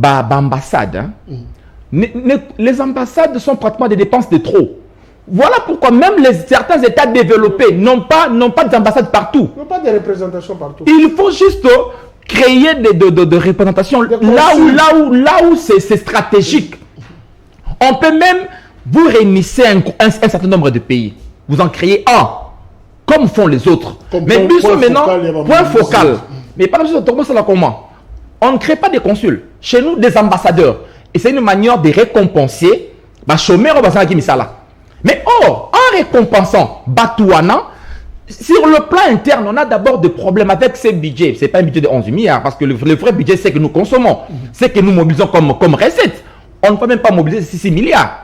l'ambassade, hein, les ambassades sont pratiquement des dépenses de trop. Voilà pourquoi même certains États développés n'ont pas d'ambassades partout. N'ont pas de représentation partout. Il faut juste créer des représentations là où c'est stratégique. On peut même vous réunissez un certain nombre de pays. Vous en créez un, comme font les autres. Mais plus maintenant, point focal. Mais par exemple, comment? On ne crée pas des consuls. Chez nous, des ambassadeurs. Et c'est une manière de récompenser les chômeurs qui sont là. Mais or, en récompensant Batouana, sur le plan interne, on a d'abord des problèmes avec ces budgets. Ce n'est pas un budget de 11 milliards, parce que le vrai budget, c'est que nous consommons. C'est que nous mobilisons comme recette. On ne peut même pas mobiliser 6 milliards.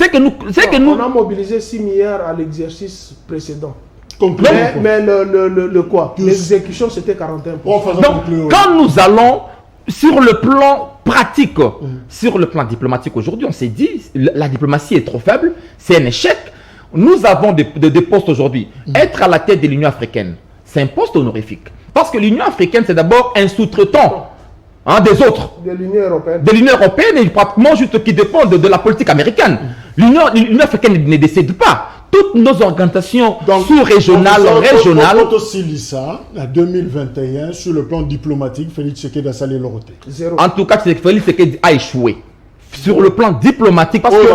On a mobilisé 6 milliards à l'exercice précédent. Mais le quoi? L'exécution, c'était 41%. Donc, quand nous allons sur le plan pratique, sur le plan diplomatique aujourd'hui, on s'est dit, la diplomatie est trop faible, c'est un échec. Nous avons des postes aujourd'hui. Être à la tête de l'Union africaine, c'est un poste honorifique. Parce que l'Union africaine, c'est d'abord un sous-traitant des autres. De l'Union européenne. De l'Union européenne et pratiquement juste qui dépend de la politique américaine. L'Union africaine ne décide pas. Toutes nos organisations sous-régionales, régionales. En 2021, sur le plan diplomatique, Félix Tshisekedi a salé le roté. En tout cas, Félix Tshisekedi a échoué. Sur le plan diplomatique, parce qu'il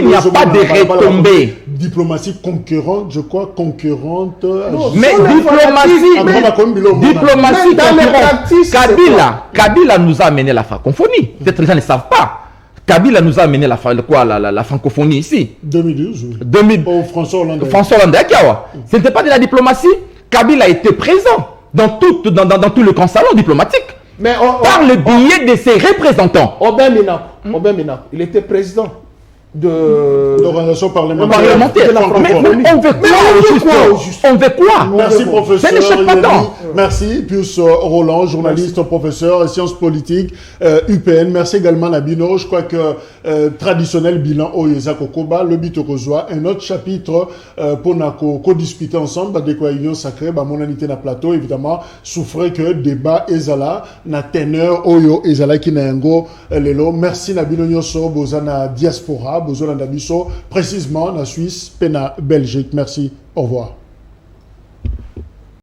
n'y a pas de retombées. Diplomatie concurrente, je crois, concurrente. Mais diplomatie concurrente. Kabila nous a amené la francophonie. Peut-être que les gens ne savent pas. Kabila nous a amené la francophonie ici. 2012. François Hollande. Ce n'était pas de la diplomatie. Kabila était présent dans tout le grand salon diplomatique. Mais par le biais de ses représentants. Obemina, il était président de l'organisation parlementaire. Mais on veut quoi au juste? On veut quoi? Merci professeur. Merci Pius Roland, journaliste, professeur, sciences politiques, UPN. Merci également Nabino. Je crois que traditionnel bilan Oyeza Kokoba, le Bitokozwa, un autre chapitre pour nous discuter ensemble de quoi union sacrée, mon unité na plateau évidemment souffrait que débat ezala na teneur Oyo ezala ki na yango lelo. Merci Nabino Nyoso bozana diaspora. bozolanda biso précisément na Suisse pe na Belgique. Merci, au revoir.